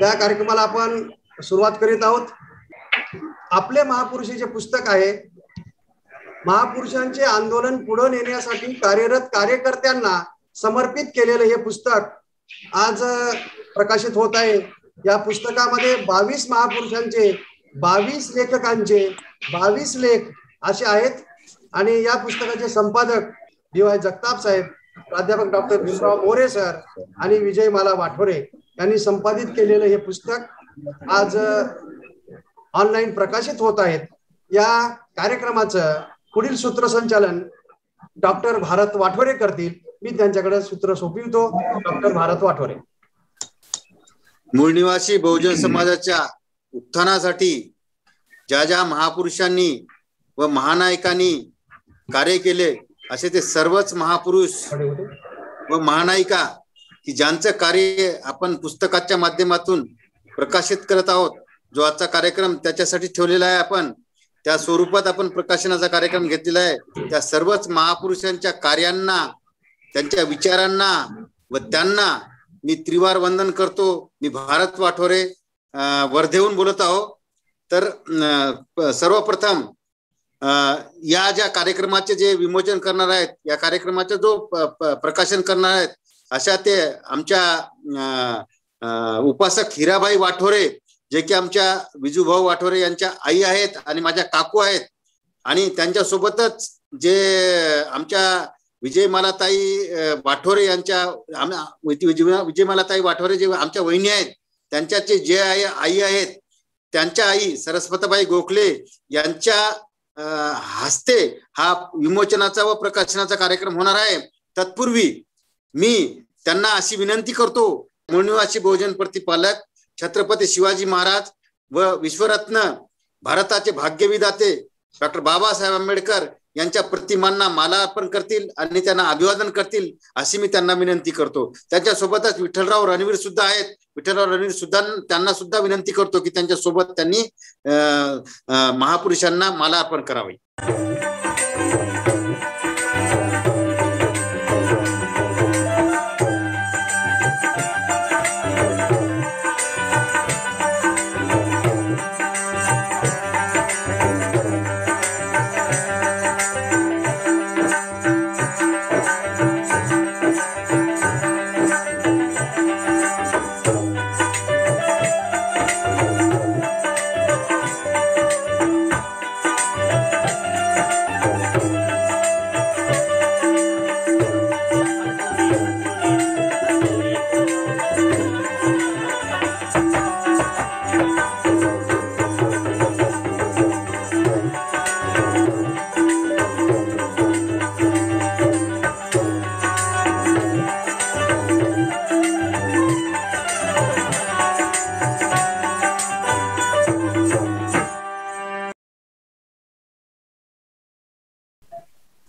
त्या कार्यक्रमाला आपण सुरुवात करीत आहोत. आपले महापुरुष जे पुस्तक आहे, महापुरुषांचे आंदोलन पुढे नेण्यासाठी कार्यरत कार्यकर्त्यांना समर्पित केलेलं हे पुस्तक आज प्रकाशित होत आहे. या पुस्तकामध्ये 22 महापुरुषांचे, 22 लेखकांचे 22 लेख असे आहेत आणि या पुस्तकाचे संपादक डी.वाय. जगताप साहेब, प्राध्यापक डॉक्टर भीमराव मोरे सर आणि विजयमाला वाठोरे यांनी संपादित केलेलं हे पुस्तक आज ऑनलाईन प्रकाशित होत आहेत. या कार्यक्रमाचं पुढील सूत्रसंचालन डॉक्टर भारत वाठोरे करतील. मी त्यांच्याकडे सूत्र सोपवितो. डॉक्टर भारत वाठोरे. मूळ निवासी बहुजन समाजाच्या उत्थानासाठी ज्या ज्या महापुरुषांनी व महानायकांनी कार्य केले असे ते सर्वच महापुरुष व महानायिका की ज्यांचं कार्य आपण पुस्तकाच्या माध्यमातून प्रकाशित करत आहोत. जो आजचा कार्यक्रम त्याच्यासाठी ठेवलेला आहे, आपण त्या स्वरूपात आपण प्रकाशनाचा कार्यक्रम घेतलेला आहे. त्या सर्वच महापुरुषांच्या कार्यांना, त्यांच्या विचारांना व त्यांना मी त्रिवार वंदन करतो. मी भारत वाठोरे वर्धेहून बोलत आहो. तर सर्वप्रथम या ज्या कार्यक्रमाचे जे विमोचन करणार आहेत, या कार्यक्रमाचा जो प्रकाशन करणार आहेत, अशा ते आमच्या उपासक हिराबाई वाठोरे, जे की आमच्या विजूभाऊ वाठोरे यांच्या आई आहेत आणि माझ्या काकू आहेत. आणि त्यांच्यासोबतच जे आमच्या विजयमालाताई वाठोरे यांच्या विजयमालाताई वाठोरे जे आमच्या वहिनी आहेत, त्यांच्याचे जे आई आहेत, त्यांच्या आई सरस्वतीबाई गोखले यांच्या हस्ते हा विमोचनाचा व प्रकाशनाचा कार्यक्रम होणार आहे. तत्पूर्वी मी त्यांना अशी विनंती करतो, मूळ निवासी बहुजन प्रतिपालक छत्रपती शिवाजी महाराज व विश्वरत्न भारताचे भाग्यविधाते डॉक्टर बाबासाहेब आंबेडकर यांच्या प्रतिमांना माला अर्पण करतील आणि त्यांना अभिवादन करतील अशी मी त्यांना विनंती करतो. त्यांच्यासोबतच विठ्ठलराव रणवीर सुद्धा आहेत. विठ्ठलराव रणवीर सुद्धा त्यांना सुद्धा विनंती करतो की त्यांच्यासोबत त्यांनी महापुरुषांना माला अर्पण करावी.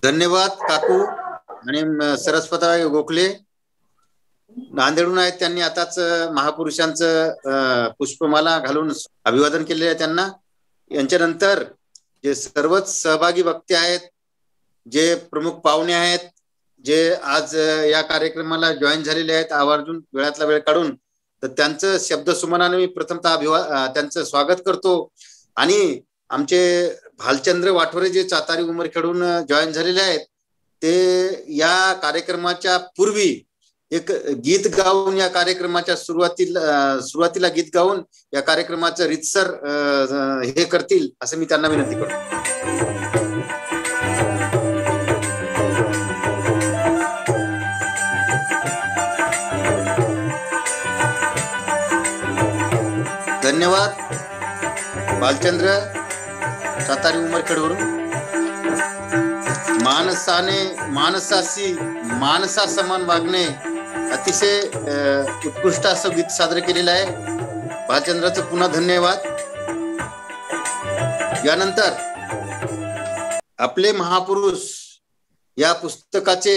धन्यवाद काकू आणि सरस्वती गोखले नांदेडून आहेत. त्यांनी आताच महापुरुषांचं पुष्पमाला घालून अभिवादन केलेलं आहे त्यांना. यांच्यानंतर जे सर्वच सहभागी वक्ते आहेत, जे प्रमुख पाहुणे आहेत, जे आज या कार्यक्रमाला जॉईन झालेले आहेत आवर्जून वेळातला वेळ काढून, तर त्यांचं शब्दसुमनाने मी प्रथमतः त्यांचं स्वागत करतो. आणि आमचे भालचंद्र वाठोरे जे चातारी उमरखेडून जॉईन झालेले आहेत, ते या कार्यक्रमाच्या पूर्वी एक गीत गाऊन या कार्यक्रमाच्या सुरुवातीला गीत गाऊन या कार्यक्रमाचं रीतसर हे करतील असं मी त्यांना विनंती करतो. धन्यवाद. भालचंद्र सातारी उमरखेडवरून. माणसाशी माणसा समान वागणे अतिशय उत्कृष्ट असं गीत सादर केलेलं आहे. भालचंद्राचं पुन्हा धन्यवाद. यानंतर आपले महापुरुष या पुस्तकाचे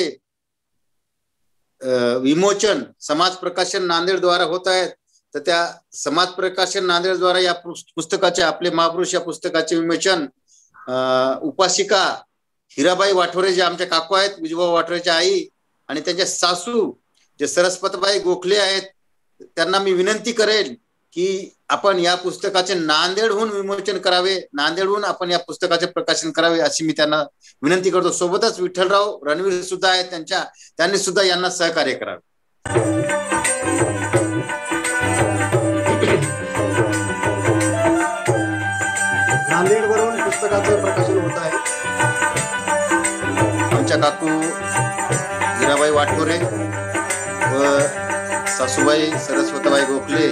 विमोचन समाज प्रकाशन नांदेड द्वारा होत आहेत. तर त्या समाज प्रकाशन नांदेड द्वारा या पुस्तकाचे आपले महापुरुष या पुस्तकाचे विमोचन उपासिका हिराबाई वाठोरे जे आमच्या काकू आहेत, विजूभाऊ वाठोरेच्या आई, आणि त्यांच्या सासू जे सरस्वतीबाई गोखले आहेत, त्यांना मी विनंती करेल की आपण या पुस्तकाचे नांदेडहून विमोचन करावे, नांदेडहून आपण या पुस्तकाचे प्रकाशन करावे अशी मी त्यांना विनंती करतो. सोबतच विठ्ठलराव रणवीर सुद्धा आहेत, त्यांनी सुद्धा यांना सहकार्य करावे. नांदेडवरून पुस्तकाचं प्रकाशन होत आहे. आमच्या काकू हिराबाई वाटोरे व सासूबाई सरस्वतीबाई गोखले,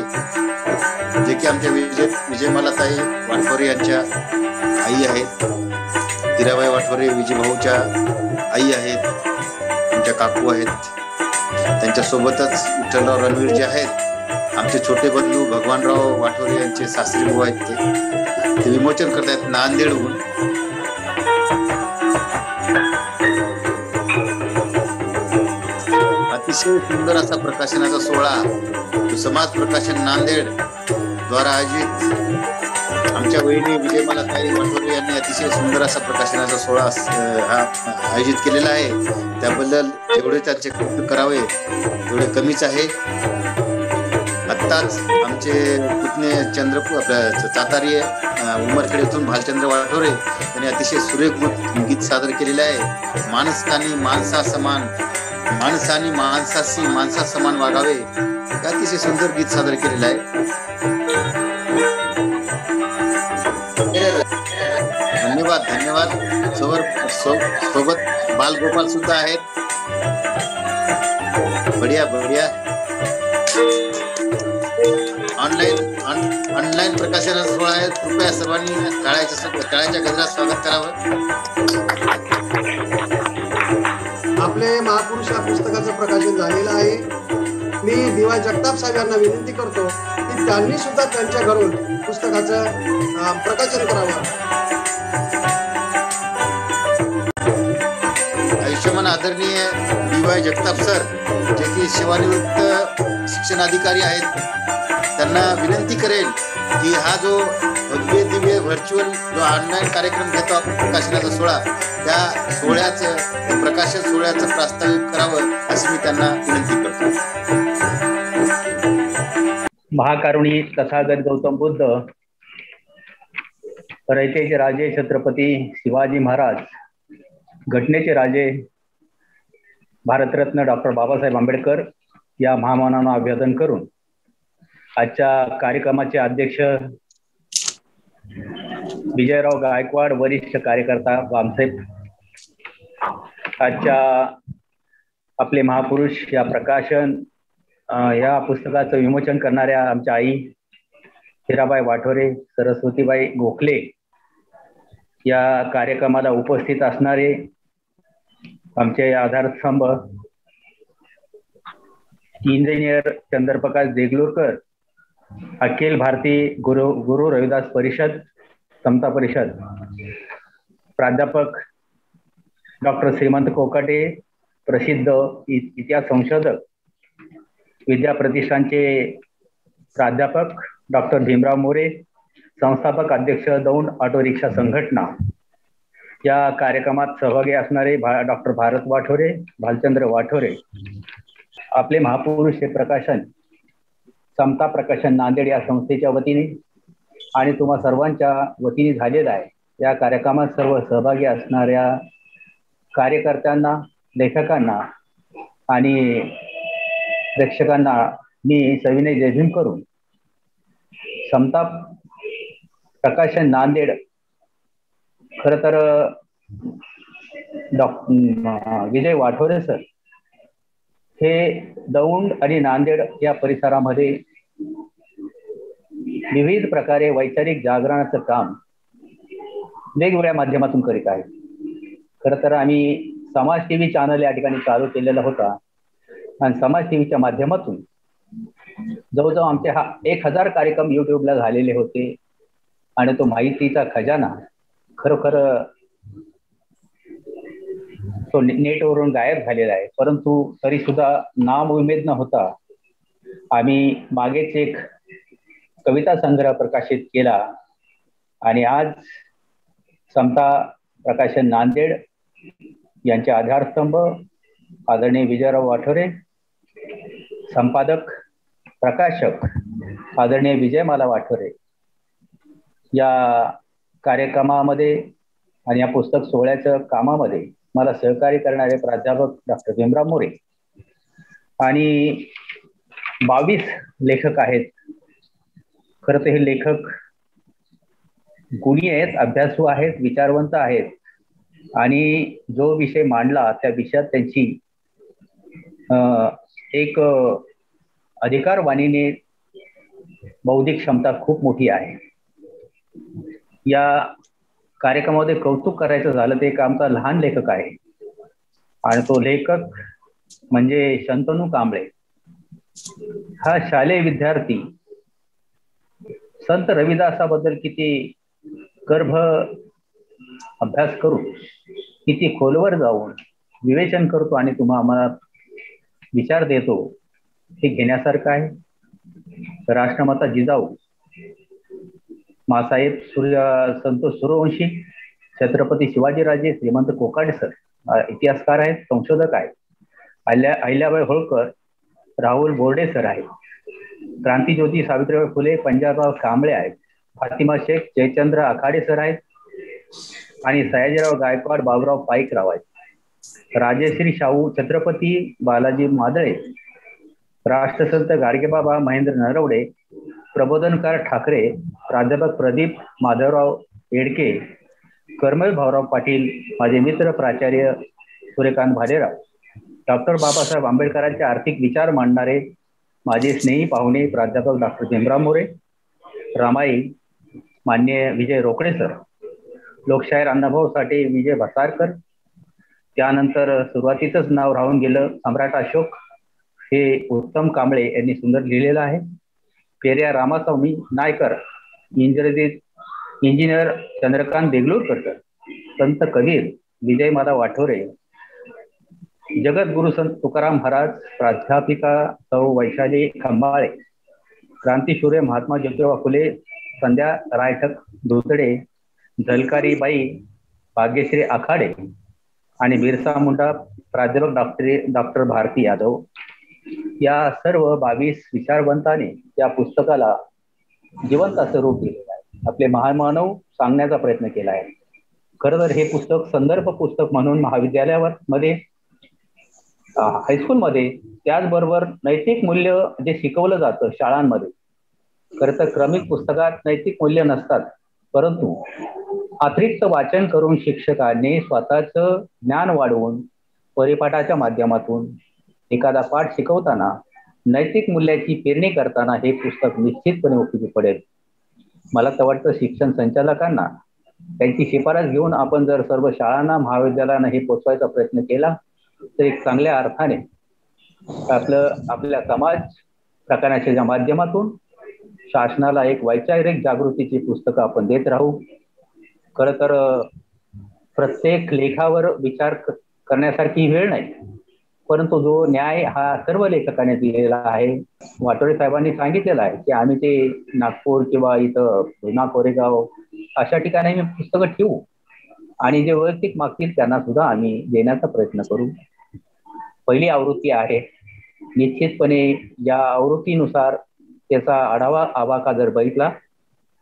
जे की आमच्या विजयमालाताई वाटोरे यांच्या आई आहेत. हिराबाई वाटोरे विजयभाऊच्या आई आहेत, आमच्या काकू आहेत. त्यांच्यासोबतच विठ्ठलराव रणवीर जे आहेत, आमचे छोटे बंधू भगवानराव वाटोरे यांचे सासरी भाऊ आहेत, ते विमोचन करत आहेत नांदेडहून. अतिशय सुंदर असा प्रकाशनाचा सोहळा समाज प्रकाशन नांदेड द्वारा आयोजित आमच्या वहिनी विजयमालाताई वाटोरे यांनी अतिशय सुंदर असा प्रकाशनाचा सोहळा हा आयोजित केलेला आहे. त्याबद्दल जेवढे त्यांचे कौतुक करावे तेवढे कमीच आहे. आत्ताच आमचे पुतणे चंद्रपूर चातारी उमरखेड येथून भालचंद्र वाटोरे यांनी अतिशय सुरेख गीत सादर केलेले आहे. माणसाने माणसा समान, माणसाने माणसाशी माणसा समान वागावे, हे अतिशय सुंदर गीत सादर केलेलं आहे. धन्यवाद धन्यवाद. सोबत बालगोपाल सुद्धा आहेत. बढिया बढिया. ऑनलाईन प्रकाशनाचा सोहळा आहे. कृपया सर्वांनी टाळ्याच्या गजरात स्वागत करावं. आपले महापुरुष या पुस्तकाचं प्रकाशन झालेलं आहे. मी दिवा जगताप साहेब यांना विनंती करतो की त्यांनी सुद्धा त्यांच्या घरून पुस्तकाचं प्रकाशन करावं. आयुष्यमान आदरणीय DY जगताप सर, जे की सेवानिवृत्त शिक्षण अधिकारी आहेत, त्यांना विनंती करेल की हा जो भव्य दिव्य व्हर्च्युअल जो ऑनलाईन कार्यक्रम घेतो आपण प्रकाशनाचा सोहळा, त्या सोहळ्याचं प्रकाशन सोहळ्याचं प्रास्ताविक करावं अशी मी त्यांना विनंती करतो. महाकारुणी तथागत गौतम बुद्ध, रयतेचे राजे छत्रपती शिवाजी महाराज, घटनेचे राजे भारतरत्न डॉक्टर बाबासाहेब आंबेडकर या महामानवांना अभिवादन करून आजच्या कार्यक्रमाचे अध्यक्ष विजयराव गायकवाड, वरिष्ठ कार्यकर्ता वामसाहेब, आजच्या आपले महापुरुष या प्रकाशन या पुस्तकाचं विमोचन करणाऱ्या आमच्या आई हिराबाई वाटोरे, सरस्वतीबाई गोखले, या कार्यक्रमाला उपस्थित असणारे आमचे आधारस्तंभ इंजिनियर चंद्रप्रकाश देगलूरकर, अखिल भारतीय गुरु रविदास परिषद समता परिषद, प्राध्यापक डॉक्टर श्रीमंत कोकाटे, प्रसिद्ध इतिहास संशोधक, विद्या प्रतिष्ठानचे प्राध्यापक डॉक्टर भीमराव मोरे, संस्थापक अध्यक्ष दौंड ऑटो रिक्षा संघटना, या कार्यक्रमात सहभागी असणारे डॉक्टर भारत वाठोरे, भालचंद्र वाठोरे, आपले महापुरुष हे प्रकाशन समता प्रकाशन नांदेड या संस्थेच्या वतीने आणि तुम्हा सर्वांच्या वतीने झालेला आहे. या कार्यक्रमात सर्व सहभागी असणाऱ्या कार्यकर्त्यांना, लेखकांना आणि प्रेक्षकांना मी सविनय जय भीम करून समता प्रकाशन नांदेड, खरं तर विजय वाठोरे सर हे दौंड आणि नांदेड या परिसरामध्ये विविध प्रकारे वैचारिक जागरणाचं काम वेगवेगळ्या माध्यमातून करीत आहे. खरं तर आम्ही समाज TV चॅनल या ठिकाणी चालू केलेला होता आणि समाज TVच्या माध्यमातून जवळजवळ आमचे 1000 कार्यक्रम YouTubeला झालेले होते आणि तो माहितीचा खजाना खरोखर तो नेटवरून गायब झालेला आहे. परंतु तरी सुद्धा नामउमेद न होता आम्ही मागेच एक कविता संग्रह प्रकाशित केला आणि आज समता प्रकाशन नांदेड यांचे आधारस्तंभ आदरणीय विजयराव वाठोरे, संपादक, प्रकाशक आदरणीय विजयमाला वाठोरे या कार्यक्रमामध्ये आणि या पुस्तक सोहळ्याच्या कामामध्ये मला सहकार्य करणारे प्राध्यापक डॉक्टर भीमराव मोरे आणि 22 लेखक आहेत. खरं तर हे लेखक गुणी आहेत, अभ्यासू आहेत, विचारवंत आहेत आणि जो विषय मांडला त्या विषयात त्यांची एक अधिकारवाणीने बौद्धिक क्षमता खूप मोठी आहे. या कार्यक्रमामध्ये कौतुक करायचं झालं ते एक आमचा लहान लेखक आहे आणि तो लेखक म्हणजे शंतनू कांबळे. हा शालेय विद्यार्थी संत रविदासाबद्दल किती गर्भ अभ्यास करून किती खोलवर जाऊन विवेचन करतो आणि आम्हाला विचार देतो हे घेण्यासारखं आहे. राष्ट्रमाता जिजाऊ, मासाहेब संतोष सूर्यवंशी, छत्रपती शिवाजीराजे, श्रीमंत कोकाटे सर इतिहासकार आहेत, संशोधक आहेत. अहिल्याबाई होळकर, राहुल बोर्डे सर आहेत. क्रांतिज्योती सावित्रीबाई फुले, पंजाबराव कांबळे आहेत. फातिमा शेख, जयचंद्र आखाडे सर आहेत आणि सयाजीराव गायकवाड, बाबुराव पाईकराव आहेत. राजश्री शाहू, छत्रपती बालाजी मादळे, राष्ट्रसंत गाडगेबाबा महेंद्र नरवडे, प्रबोधनकार ठाकरे, प्राध्यापक प्रदीप माधवराव येडके, कर्मवीर भाऊराव पाटील, माझे मित्र प्राचार्य सूर्यकांत भालेराव, डॉक्टर बाबासाहेब आंबेडकरांचे आर्थिक विचार मांडणारे माझे स्नेही पाहुणे प्राध्यापक डॉक्टर भीमराव मोरे, रामाई मान्य विजय रोकडे सर, लोकशाहीर अण्णाभाऊ साठे, विजय भसारकर, त्यानंतर सुरुवातीतच नाव राहून गेलं सम्राट अशोक, हे उत्तम कांबळे यांनी सुंदर लिहिलेलं आहे. पेरिया रामास्वामी नायकर, इंजिनियर चंद्रकांत देगलूरकर सर, संत कबीर, विजयमाला वाठोरे, जगद्गुरु संत तुकाराम महाराज, प्राध्यापिका सौ वैशाली खंबाळे, क्रांतीसूर्य महात्मा ज्योतिबा फुले, संध्या रायठक धोतडे, झलकारी बाई, भाग्यश्री आखाडे आणि बिरसा मुंडा प्राध्यापक डॉक्टर भारती यादव या सर्व 22 विचारवंतांनी या पुस्तकाला जिवंत असं रूप दिलेलं आहे. आपले महामानव सांगण्याचा प्रयत्न केला आहे. खरं तर हे पुस्तक संदर्भ पुस्तक म्हणून महाविद्यालयामध्ये, हायस्कूलमध्ये, त्याचबरोबर नैतिक मूल्य जे शिकवलं जातं शाळांमध्ये, खरं तर क्रमिक पुस्तकात नैतिक मूल्य नसतात, परंतु अतिरिक्त वाचन करून शिक्षकांनी स्वतःचं ज्ञान वाढवून परिपाठाच्या माध्यमातून एखादा पाठ शिकवताना नैतिक मूल्याची पेरणी करताना हे पुस्तक निश्चितपणे उपयोगी पडेल. मला तर वाटतं शिक्षण संचालकांना त्यांची शिफारस घेऊन आपण जर सर्व शाळांना, महाविद्यालयांना हे पोचवायचा प्रयत्न केला तर एक चांगल्या अर्थाने आपल्या समाज प्रकाराच्या माध्यमातून शासनाला एक वैचारिक जागृतीची पुस्तकं आपण देत राहू. खरं तर प्रत्येक लेखावर विचार करण्यासारखी वेळ नाही, परंतु जो न्याय हा सर्व लेखकांनी दिलेला आहे. वाटोळे साहेबांनी सांगितलेलं आहे की आम्ही ते नागपूर किंवा इथं भीमा कोरेगाव अशा ठिकाणी आम्ही पुस्तकं ठेवू आणि जे वैयक्तिक मागतील त्यांना सुद्धा आम्ही देण्याचा प्रयत्न करू. पहिली आवृत्ती आहे. निश्चितपणे या आवृत्तीनुसार त्याचा आवाका जर बघितला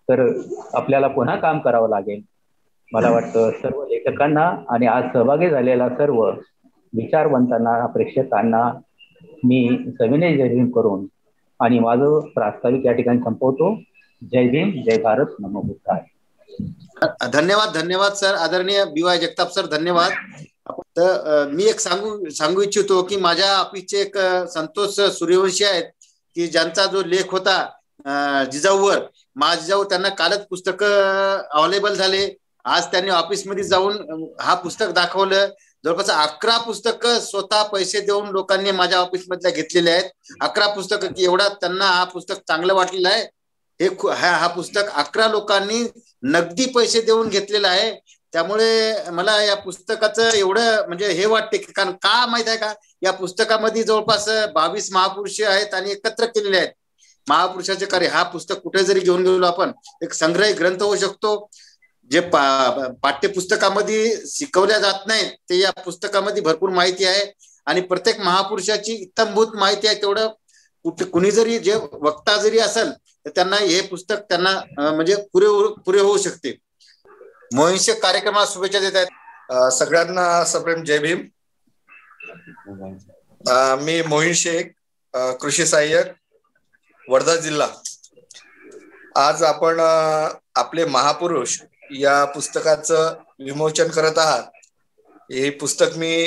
तर आपल्याला पुन्हा काम करावं लागेल. मला वाटतं सर्व लेखकांना आणि आज सहभागी झालेल्या सर्व विचारवंतांना, प्रेक्षकांना मी सविनय जय भीम करून आणि माझं प्रास्ताविक या ठिकाणी संपवतो. जय भीम, जय भारत, नमो बुद्धाय. धन्यवाद सर. आदरणीय BY जगताप सर, धन्यवाद. तर मी एक सांगू इच्छितो की माझ्या ऑफिसचे एक संतोष सूर्यवंशी आहेत की ज्यांचा जो लेख होता जिजाऊवर, जिजाऊ, त्यांना कालच पुस्तक अवेलेबल झाले. आज त्यांनी ऑफिसमध्ये जाऊन हा पुस्तक दाखवलं. जवळपास 11 पुस्तकं स्वतः पैसे देऊन लोकांनी माझ्या ऑफिसमधल्या घेतलेले आहेत. 11 पुस्तकं, की एवढा त्यांना हा पुस्तक चांगलं वाटलेलं आहे. हा पुस्तक 11 लोकांनी नगदी पैसे देऊन घेतलेलं आहे. त्यामुळे मला या पुस्तकाचं एवढं म्हणजे हे वाटते की, कारण का माहित आहे का, या पुस्तकामध्ये जवळपास 22 महापुरुष आहेत आणि एकत्र केलेले आहेत महापुरुषाचे कार्य. हा पुस्तक कुठे जरी घेऊन गेलो आपण, एक संग्रही ग्रंथ होऊ शकतो. जे पाठ्यपुस्तकामध्ये शिकवल्या जात नाही ते या पुस्तकामध्ये भरपूर माहिती आहे आणि प्रत्येक महापुरुषाची इत्थंभूत माहिती आहे. तेवढं कुणी जरी जे वक्ता जरी असेल तर त्यांना हे पुस्तक त्यांना म्हणजे पुरे होऊ शकते. मोहीन शेख कार्यक्रमाला शुभेच्छा देत आहेत. सगळ्यांना सप्रेम जय भीम. मी मोहीन शेख, कृषी सहाय्यक, वर्धा जिल्हा. आज आपण आपले महापुरुष या पुस्तकाचं विमोचन करत आहात. हे पुस्तक मी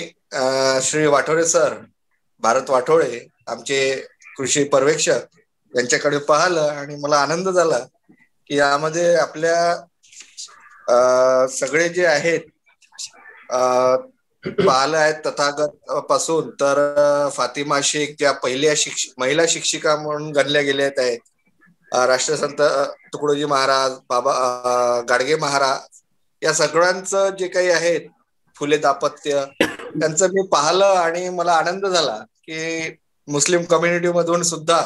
श्री वाठोरे सर, भारत वाठोळे, आमचे कृषी पर्यवेक्षक यांच्याकडे पाहिलं आणि मला आनंद झाला की यामध्ये आपल्या सगळे जे आहेत पाहिलं आहेत, तथागत पासून तर फातिमा शेख ज्या पहिल्या महिला शिक्षिका म्हणून गणल्या गेल्या आहेत, राष्ट्रसंत तुकडोजी महाराज, बाबा गाडगे महाराज, या सगळ्यांचं जे काही आहेत फुले दाम्पत्य त्यांचं मी पाहिलं आणि मला आनंद झाला की मुस्लिम कम्युनिटी मधून सुद्धा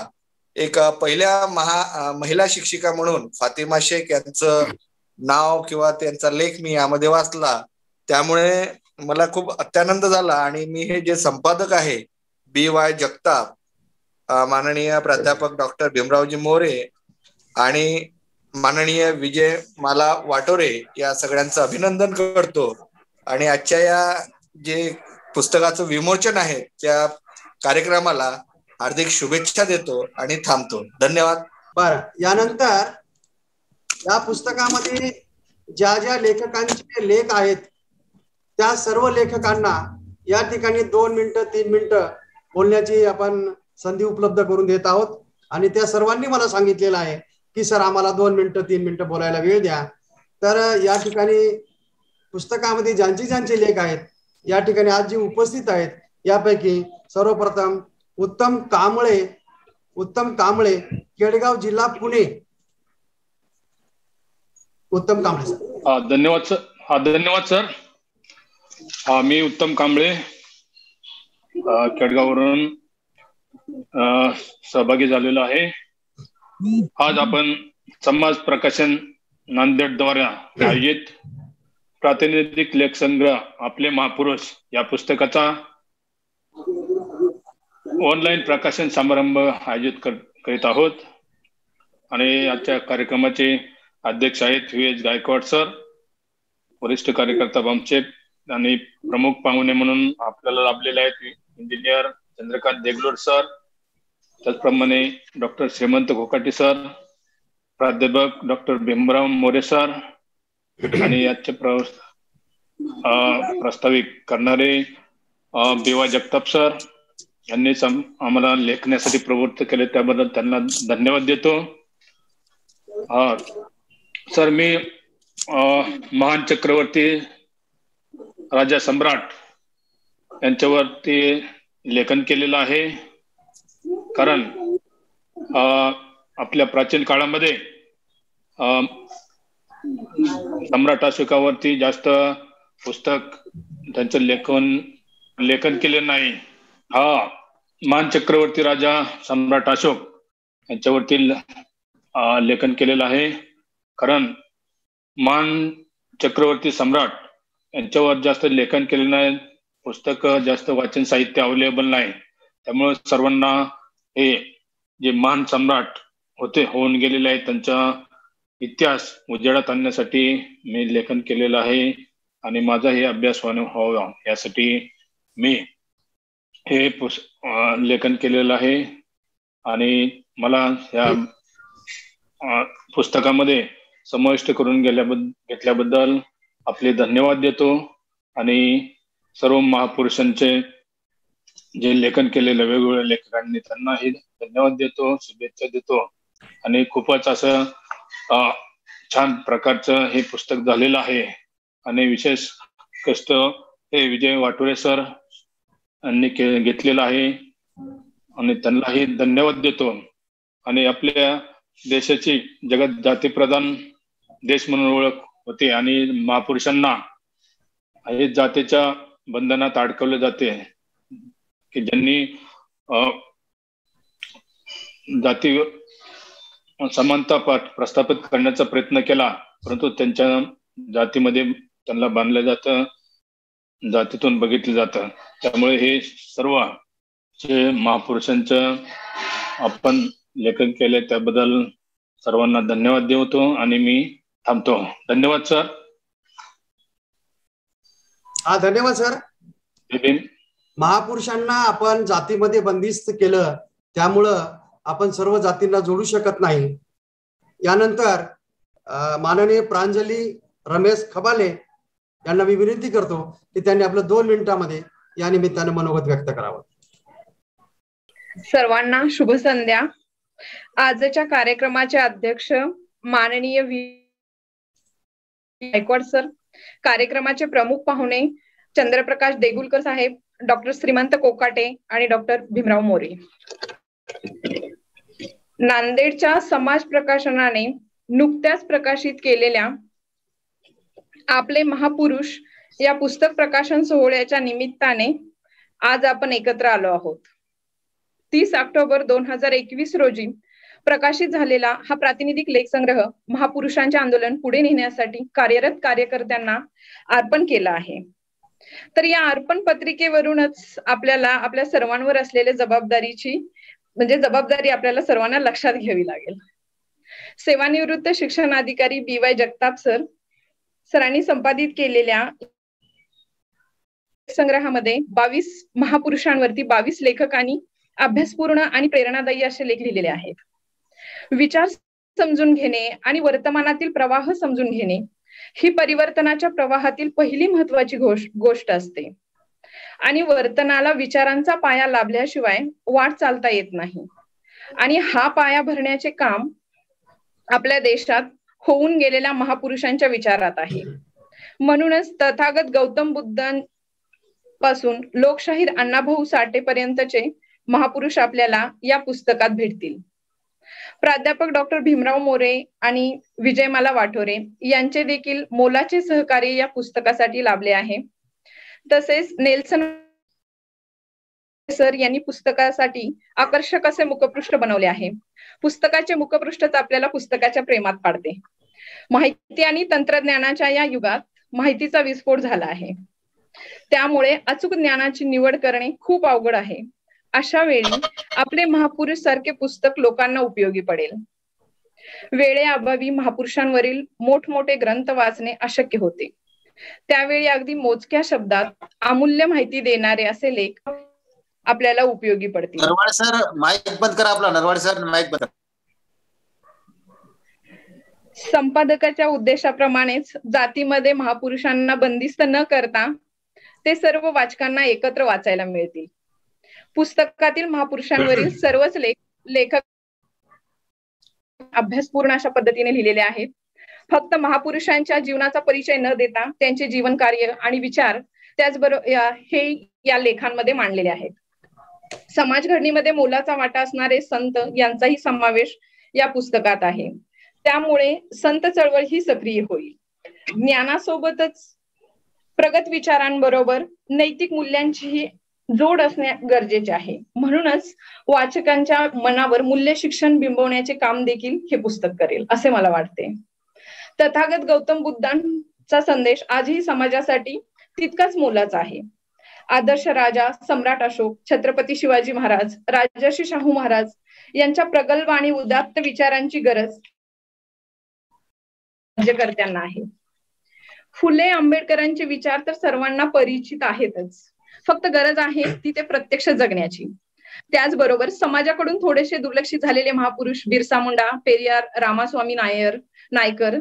एक पहिल्या महिला शिक्षिका म्हणून फातिमा शेख यांचं नाव किंवा त्यांचा लेख मी यामध्ये वाचला. त्यामुळे मला खूप अत्यानंद झाला आणि मी हे जे संपादक आहे BY जगताप, माननीय प्राध्यापक डॉक्टर भीमरावजी मोरे आणि माननीय विजय माला वाटोरे या सगळ्यांचं अभिनंदन करतो आणि आजच्या या जे पुस्तकाचं विमोचन आहे त्या कार्यक्रमाला हार्दिक शुभेच्छा देतो आणि थांबतो. धन्यवाद. बरं, यानंतर या पुस्तकामध्ये ज्या ज्या लेखकांचे लेख आहेत त्या सर्व लेखकांना या ठिकाणी 2 मिनिटं 3 मिनिटं बोलण्याची आपण संधी उपलब्ध करून देत आहोत आणि त्या सर्वांनी मला सांगितलेलं आहे की सर आम्हाला 2 मिनिटं 3 मिनिटं बोलायला वेळ द्या. तर या ठिकाणी पुस्तकामध्ये ज्यांचे लेख आहेत या ठिकाणी आज जे उपस्थित आहेत यापैकी सर्वप्रथम उत्तम कांबळे, केडगाव जिल्हा, पुणे. उत्तम कांबळे सर. धन्यवाद सर. मी उत्तम कांबळे, केडगाववरून सहभागी झालेलो आहे. आज आपण समाज प्रकाशन नांदेड द्वारे आयोजित प्रातिनिधिक लेख संग्रह आपले महापुरुष या पुस्तकाचा ऑनलाईन प्रकाशन समारंभ आयोजित करीत आहोत आणि आजच्या कार्यक्रमाचे अध्यक्ष आहेत VH गायकवाड सर, वरिष्ठ कार्यकर्ता बामचेप, आणि प्रमुख पाहुणे म्हणून आपल्याला लाभलेले आहेत इंजिनियर चंद्रकांत देगलूर सर, त्याचप्रमाणे डॉक्टर श्रीमंत घोकाटी सर, प्राध्यापक डॉक्टर भीमराव मोरे सर आणि याचे प्रस्तावित करणारे BY जगताप सर यांनी आम्हाला लेखनासाठी प्रवृत्त केले, त्याबद्दल त्यांना धन्यवाद देतो. सर, मी महान चक्रवर्ती राजा सम्राट यांच्यावरती लेखन केलेलं आहे. कारण आपल्या प्राचीन काळामध्ये सम्राट अशोकावरती जास्त पुस्तक त्यांचं लेखन केले नाही. महान चक्रवर्ती राजा सम्राट अशोक यांच्यावरती लेखन केलेलं आहे. कारण महान चक्रवर्ती सम्राट यांच्यावर जास्त लेखन केलेलं नाही, पुस्तक जास्त वाचन साहित्य अवेलेबल नाही. त्यामुळे सर्वांना हे जे महान सम्राट होऊन गेलेले आहेत त्यांचा इतिहास उजेडात आणण्यासाठी मी लेखन केलेलं आहे आणि माझा हे अभ्यास व्हावा यासाठी मी हे लेखन केलेलं आहे. आणि मला या पुस्तकामध्ये समाविष्ट करून घेतल्याबद्दल आपले धन्यवाद देतो आणि सर्व महापुरुषांचे जे लेखन केलेलं वेगवेगळ्या लेखकांनी त्यांनाही धन्यवाद देतो, शुभेच्छा देतो. आणि खूपच असं छान प्रकारचं हे पुस्तक झालेलं आहे आणि विशेष कष्ट हे विजय वाटोरे सर यांनी घेतलेलं आहे आणि त्यांनाही धन्यवाद देतो. आणि आपल्या देशाची जगात जातीप्रधान देश म्हणून ओळख होते आणि महापुरुषांना हे जातीच्या बंधनात अडकवले जाते की ज्यांनी जाती समानता प्रस्थापित करण्याचा प्रयत्न केला, परंतु त्यांच्या जातीमध्ये त्यांना बांधलं जातं, जातीतून बघितलं जातं. त्यामुळे हे सर्व जे महापुरुषांचं आपण लेखन केले त्याबद्दल सर्वांना धन्यवाद देतो आणि मी थांबतो. धन्यवाद सर. हा, धन्यवाद सर. महापुरुषांना आपण जातीमध्ये बंदिस्त केलं, त्यामुळं आपण सर्व जातींना जोडू शकत नाही. यानंतर माननीय प्रांजली रमेश खबाले यांना मी विनंती करतो की त्यांनी आपलं 2 मिनिटांमध्ये या निमित्तानं मनोगत व्यक्त करावं. सर्वांना शुभ संध्या. आजच्या कार्यक्रमाचे अध्यक्ष माननीय गायकवाड सर, कार्यक्रमाचे प्रमुख पाहुणे चंद्रप्रकाश देगुलकर साहेब, डॉक्टर श्रीमंत कोकाटे आणि डॉक्टर भीमराव मोरे. नांदेडच्या समाज प्रकाशनाने नुकत्याच प्रकाशित केलेल्या आपले महापुरुष या पुस्तक प्रकाशन सोहळ्याच्या निमित्ताने आज आपण एकत्र आलो आहोत. 30 ऑक्टोबर 2021 रोजी प्रकाशित झालेला हा प्रातिनिधिक लेख संग्रह महापुरुषांचे आंदोलन पुढे नेण्यासाठी कार्यरत कार्यकर्त्यांना अर्पण केला आहे. तर या अर्पण पत्रिकेवरूनच आपल्याला आपल्या सर्वांवर असलेल्या जबाबदारी आपल्याला सर्वांना लक्षात घ्यावी लागेल. सेवानिवृत्त शिक्षणाधिकारी BY जगताप सरांनी संपादित केलेल्या संग्रहामध्ये 22 महापुरुषांवरती 22 लेखकांनी अभ्यासपूर्ण आणि प्रेरणादायी असे लेख लिहिलेले आहेत. विचार समजून घेणे आणि वर्तमानातील प्रवाह समजून घेणे ही परिवर्तनाच्या प्रवाहातील पहिली महत्वाची गोष्ट असते आणि वर्तनाला विचारांचा पाया लाभल्याशिवाय वाट चालता येत नाही. आणि हा पाया भरण्याचे काम आपल्या देशात होऊन गेलेल्या महापुरुषांच्या विचारात आहे. म्हणूनच तथागत गौतम बुद्धांपासून लोकशाहीर अण्णाभाऊ साठे पर्यंतचे महापुरुष आपल्याला या पुस्तकात भेटतील. प्राध्यापक डॉक्टर भीमराव मोरे आणि विजयमाला वाठोरे यांचे देखील मोलाचे सहकार्य या पुस्तकासाठी लाभले आहे. तसेच नेल्सन सर यांनी पुस्तकासाठी आकर्षक असे मुखपृष्ठ बनवले आहे. पुस्तकाचे मुखपृष्ठच आपल्याला पुस्तकाच्या प्रेमात पाडते. माहिती आणि तंत्रज्ञानाच्या या युगात माहितीचा विस्फोट झाला आहे, त्यामुळे अचूक ज्ञानाची निवड करणे खूप अवघड आहे. अशा वेळी आपले महापुरुष सारखे पुस्तक लोकांना उपयोगी पडेल. वेळेअभावी महापुरुषांवरील मोठमोठे ग्रंथ वाचणे अशक्य होते. त्यावेळी अगदी मोजक्या शब्दात अमूल्य माहिती देणारे असे लेख आपल्याला उपयोगी पडतील. नरवाडे सर माईक बंद करा आपला. नरवाडे सर माईक बंद करा. संपादकाच्या उद्देशाप्रमाणेच जातीमध्ये महापुरुषांना बंदिस्त न करता ते सर्व वाचकांना एकत्र वाचायला मिळतील. पुस्तकातील महापुरुषांवरील सर्वच लेखक अभ्यासपूर्ण अशा पद्धतीने लिहिलेले आहेत. फक्त महापुरुषांच्या जीवनाचा परिचय न देता त्यांचे जीवन कार्य आणि विचार त्याचबरोबर हे या लेखांमध्ये मांडलेले आहेत. समाज घडणीमध्ये मोलाचा वाटा असणारे संत यांचाही समावेश या पुस्तकात आहे. त्यामुळे संत चळवळ ही सक्रिय होईल. ज्ञानासोबतच प्रगत विचारांबरोबर नैतिक मूल्यांचीही जोड असणे गरजेचे आहे. म्हणूनच वाचकांच्या मनावर मूल्य शिक्षण बिंबवण्याचे काम देखील हे पुस्तक करेल असे मला वाटते. तथागत गौतम बुद्धांचा संदेश आजही समाजासाठी तितकाच मोलाचा आहे. आदर्श राजा सम्राट अशोक, छत्रपती शिवाजी महाराज, राजर्षी शाहू महाराज यांच्या प्रगल्भ आणि उदात्त विचारांची गरज राज्यकर्त्यांना आहे. फुले आंबेडकरांचे विचार तर सर्वांना परिचित आहेतच, फक्त गरज आहे ती ते प्रत्यक्ष जगण्याची. त्याचबरोबर समाजाकडून थोडेसे दुर्लक्षित झालेले महापुरुष बिरसा मुंडा, पेरियार, रामास्वामी नायकर,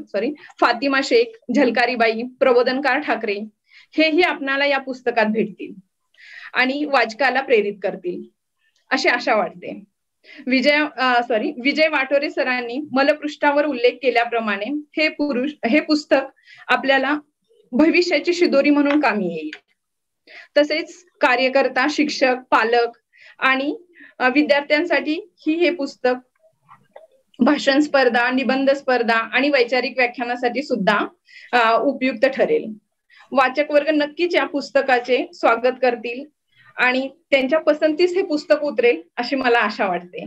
फातिमा शेख, झलकारीबाई, प्रबोधनकार ठाकरे हेही आपणाला या पुस्तकात भेटतील आणि वाचकाला प्रेरित करतील अशी आशा वाटते. विजय वाठोरे सरांनी मलपृष्ठावर उल्लेख केल्याप्रमाणे हे पुस्तक आपल्याला भविष्याची शिदोरी म्हणून कामी येईल. तसेच कार्यकर्ता, शिक्षक, पालक आणि विद्यार्थ्यांसाठी हे पुस्तक भाषण स्पर्धा, निबंध स्पर्धा आणि वैचारिक व्याख्यानासाठी सुद्धा उपयुक्त ठरेल. वाचक वर्ग नक्कीच या पुस्तकाचे स्वागत करतील आणि त्यांच्या पसंतीस हे पुस्तक उतरेल अशी मला आशा वाटते.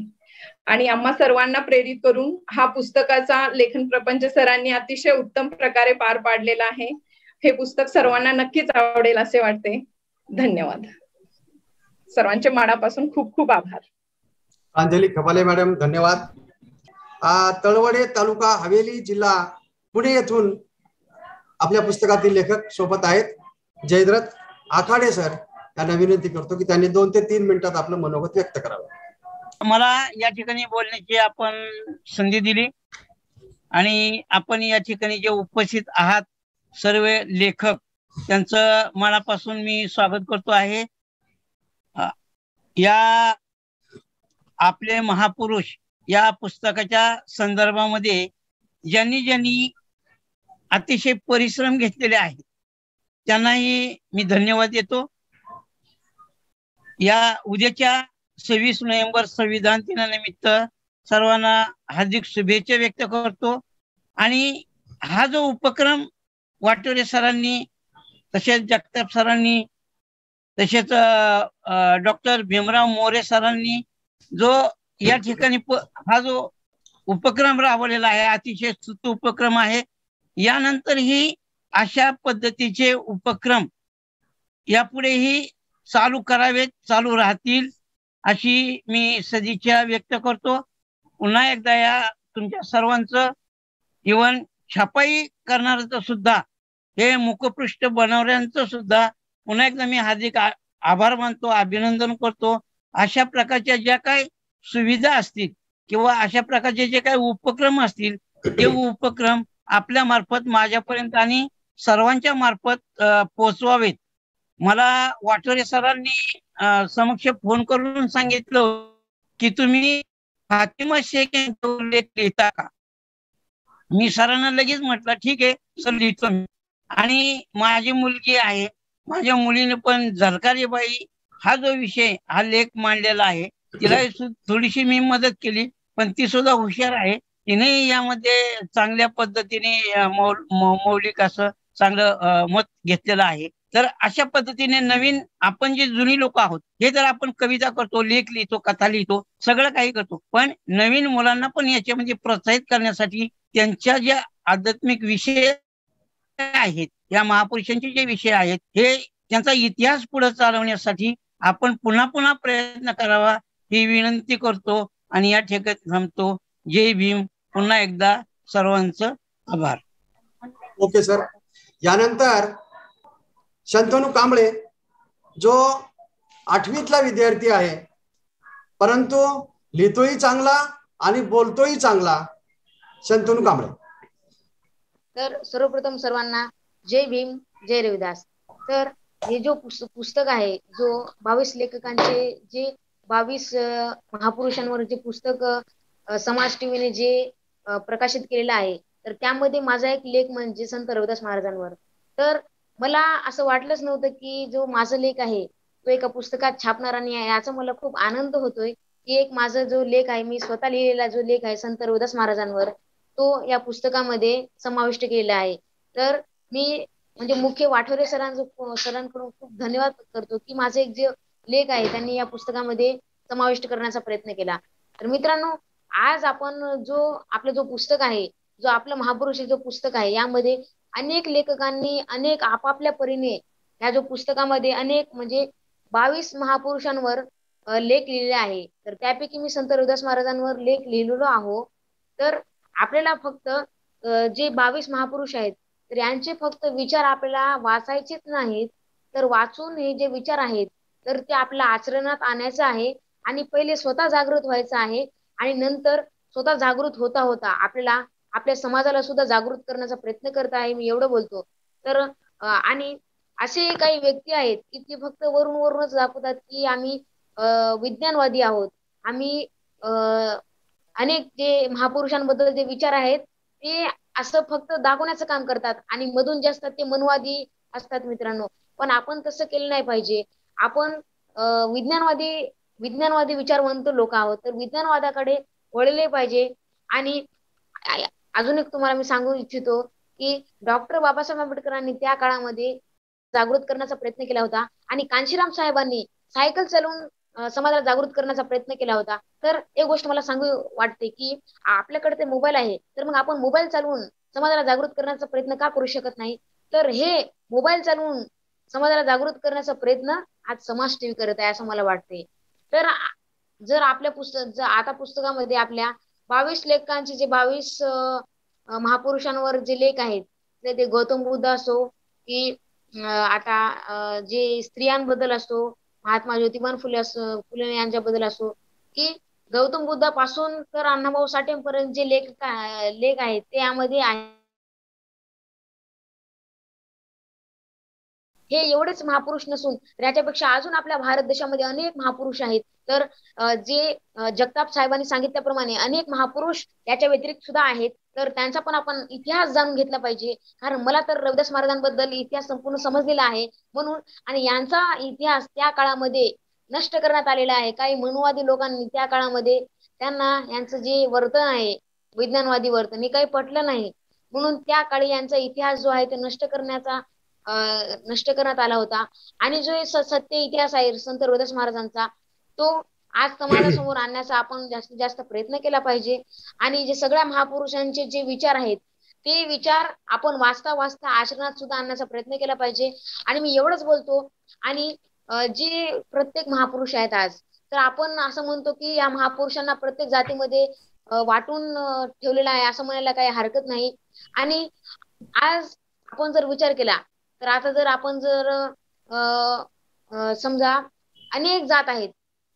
आणि आम्हा सर्वांना प्रेरित करून हा पुस्तकाचा लेखन प्रपंच सरांनी अतिशय उत्तम प्रकारे पार पाडलेला आहे. हे पुस्तक सर्वांना नक्कीच आवडेल असे वाटते. धन्यवाद. सर्वांचे मनापासून खूप खूप आभार. अंजली खबाले मॅडम, धन्यवाद. तळवडे तालुका हवेली जिल्हा पुणे येथून आपल्या पुस्तकातील लेखक सोबत आहेत जयद्रथ आखाडे सर. त्यांना विनंती करतो की त्यांनी 2 ते 3 मिनिटात आपलं मनोगत व्यक्त करावं. मला या ठिकाणी बोलण्याची आपण संधी दिली आणि आपण या ठिकाणी जे उपस्थित आहात सर्व लेखक, त्यांचं मनापासून मी स्वागत करतो आहे. या आपले महापुरुष या पुस्तकाच्या संदर्भामध्ये ज्यांनी ज्यांनी अतिशय परिश्रम घेतलेले आहेत त्यांनाही मी धन्यवाद देतो. या उद्याच्या 26 नोव्हेंबर संविधान दिनानिमित्त सर्वांना हार्दिक शुभेच्छा व्यक्त करतो. आणि हा जो उपक्रम वाटोरे सरांनी, तसेच जगताप सरांनी, तसेच डॉक्टर भीमराव मोरे सरांनी जो या ठिकाणी हा जो उपक्रम राबवलेला आहे, अतिशय स्तुत्य उपक्रम आहे. यानंतरही अशा पद्धतीचे उपक्रम यापुढेही चालू करावेत, चालू राहतील अशी मी सदिच्छा व्यक्त करतो. पुन्हा एकदा या तुमच्या सर्वांचं, इव्हन छापाई करणाऱ्याचं सुद्धा, हे मुखपृष्ठ बनवण्याचं सुद्धा पुन्हा एकदा मी हार्दिक आभार मानतो, अभिनंदन करतो. अशा प्रकारच्या ज्या काही सुविधा असतील किंवा अशा प्रकारचे जे काही उपक्रम असतील ते उपक्रम आपल्या मार्फत माझ्यापर्यंत आणि सर्वांच्या मार्फत पोहोचवावेत. मला वाटोरे सरांनी समक्ष फोन करून सांगितलं की तुम्ही फातिमा शेख यांचा उल्लेख लिहिता का? मी सरांना लगेच म्हटलं ठीक आहे सर, लिहितो मी. आणि माझी मुलगी आहे, माझ्या मुलीने पण झलकारीबाई हा जो विषय, हा लेख मांडलेला आहे, तिला थोडीशी मी मदत केली, पण ती सुद्धा हुशार आहे. तिने यामध्ये चांगल्या पद्धतीने मौलिक असं चांगलं मत घेतलेलं आहे. तर अशा पद्धतीने नवीन, आपण जे जुनी लोक आहोत, हे जर आपण कविता करतो, लेख लिहितो, कथा लिहितो, सगळं काही करतो, पण नवीन मुलांना पण याच्यामध्ये प्रोत्साहित करण्यासाठी त्यांच्या ज्या आध्यात्मिक विषय आहेत, या महापुरुषांचे जे विषय आहेत, हे त्यांचा इतिहास पुढे चालवण्यासाठी आपण पुन्हा पुन्हा प्रयत्न करावा ही विनंती करतो आणि या ठिकाणी थांबतो. जय भीम. पुन्हा एकदा सर्वांचं आभार. Okay sir. यानंतर शंतनू कांबळे, जो 8वीतला विद्यार्थी आहे, परंतु लिहितोही चांगला आणि बोलतोही चांगला. शंतनू कांबळे. तर सर्वप्रथम सर्वांना जय भीम, जय रविदास. तर हे जो पुस्तक आहे, जो 22 लेखकांचे, जे 22 महापुरुषांवर जे पुस्तक समाज टीव्हीने जे प्रकाशित केलेलं आहे, तर त्यामध्ये माझा एक लेख म्हणजे संत रविदास महाराजांवर. तर मला असं वाटलंच नव्हतं की जो माझा लेख आहे तो एका पुस्तकात छापणार, आणि याचा मला खूप आनंद होतोय की एक माझा जो लेख आहे, मी स्वतः लिहिलेला जो लेख आहे संत रविदास महाराजांवर, तो या पुस्तकामध्ये समाविष्ट केलेला आहे. तर मी म्हणजे मुख्य वाठोरे सरांकडून खूप धन्यवाद करतो की माझे एक जे लेख आहे त्यांनी या पुस्तकामध्ये समाविष्ट करण्याचा प्रयत्न केला. तर मित्रांनो, आज आपण जो आपलं जो पुस्तक आहे, जो आपलं महापुरुष जो पुस्तक आहे, यामध्ये अनेक लेखकांनी अनेक आपापल्या परीने या जो पुस्तकामध्ये अनेक म्हणजे 22 महापुरुषांवर लेख लिहिलेले आहे. तर त्यापैकी मी संत रविदास महाराजांवर लेख लिहिलेलो आहो. तर आपल्याला फक्त जे 22 महापुरुष आहेत, तर यांचे फक्त विचार आपल्याला वाचायचेच नाहीत, तर वाचून हे जे विचार आहेत तर ते आपल्या आचरणात आणायचं आहे. आणि पहिले स्वतः जागृत व्हायचं आहे, आणि नंतर स्वतः जागृत होता होता आपल्याला आपल्या समाजाला सुद्धा जागृत करण्याचा प्रयत्न करत आहे, मी एवढं बोलतो. तर आणि असे काही व्यक्ती आहेत की ते फक्त वरून वरूनच दाखवतात की आम्ही विज्ञानवादी आहोत, आम्ही अनेक जे महापुरुषांबद्दल जे विचार आहेत ते असं फक्त दाखवण्याचं काम करतात, आणि मधून जे असतात ते मनवादी असतात मित्रांनो. पण आपण तसं केलं नाही पाहिजे. आपण विज्ञानवादी विचारवंत लोक आहोत, तर विज्ञानवादाकडे वळले पाहिजे. आणि अजून एक तुम्हाला मी सांगू इच्छितो की डॉक्टर बाबासाहेब आंबेडकरांनी त्या काळामध्ये जागृत करण्याचा प्रयत्न केला होता, आणि कांशीराम साहेबांनी सायकल चालवून समाजाला जागृत करण्याचा प्रयत्न केला होता. तर एक गोष्ट मला सांगू वाटते की आपल्याकडे ते मोबाईल आहे, तर मग आपण मोबाईल चालवून समाजाला जागृत करण्याचा प्रयत्न का करू शकत नाही? तर हे मोबाईल चालवून समाजाला जागृत करण्याचा प्रयत्न आज समाज टीव्ही करत आहे असं मला वाटते. तर जर आपल्या आता पुस्तकामध्ये आपल्या 22 लेखकांचे जे 22 महापुरुषांवर जे लेख आहेत ते गौतम बुद्ध असो की आता जे स्त्रियांबद्दल असो, महात्मा ज्योतिबा फुले यांच्याबद्दल असो, की गौतम बुद्धापासून तर अण्णाभाऊ साठेंपर्यंत जे लेख आहेत ते यामध्ये आहे. हे एवढेच महापुरुष नसून त्याच्यापेक्षा अजून आपल्या भारत देशामध्ये अनेक महापुरुष आहेत. तर जे जगताप साहेबांनी सांगितल्याप्रमाणे अनेक महापुरुष याच्या व्यतिरिक्त सुद्धा आहेत. तर त्यांचा पण आपण इतिहास जाणून घेतला पाहिजे. कारण मला तर रविदास महाराजांबद्दल इतिहास संपूर्ण समजलेला आहे म्हणून, आणि यांचा इतिहास त्या काळामध्ये नष्ट करण्यात आलेला आहे. काही मनुवादी लोकांनी त्या काळामध्ये त्यांना यांचं जे वर्तन आहे विज्ञानवादी वर्तन हे काही पटलं नाही, म्हणून त्या काळी यांचा इतिहास जो आहे ते नष्ट करण्यात आला होता. आणि जो सत्य इतिहास आहे संत रविदास महाराजांचा तो आज समाजासमोर आणण्याचा आपण जास्तीत जास्त प्रयत्न केला पाहिजे. आणि जे सगळ्या महापुरुषांचे जे विचार आहेत ते विचार आपण वाचता आचरणात सुद्धा आणण्याचा प्रयत्न केला पाहिजे. आणि मी एवढंच बोलतो. आणि जे प्रत्येक महापुरुष आहेत आज, तर आपण असं म्हणतो की या महापुरुषांना प्रत्येक जातीमध्ये वाटून ठेवलेलं आहे असं म्हणायला काही हरकत नाही. आणि आज आपण जर विचार केला तर आता जर आपण समजा अनेक जात आहेत,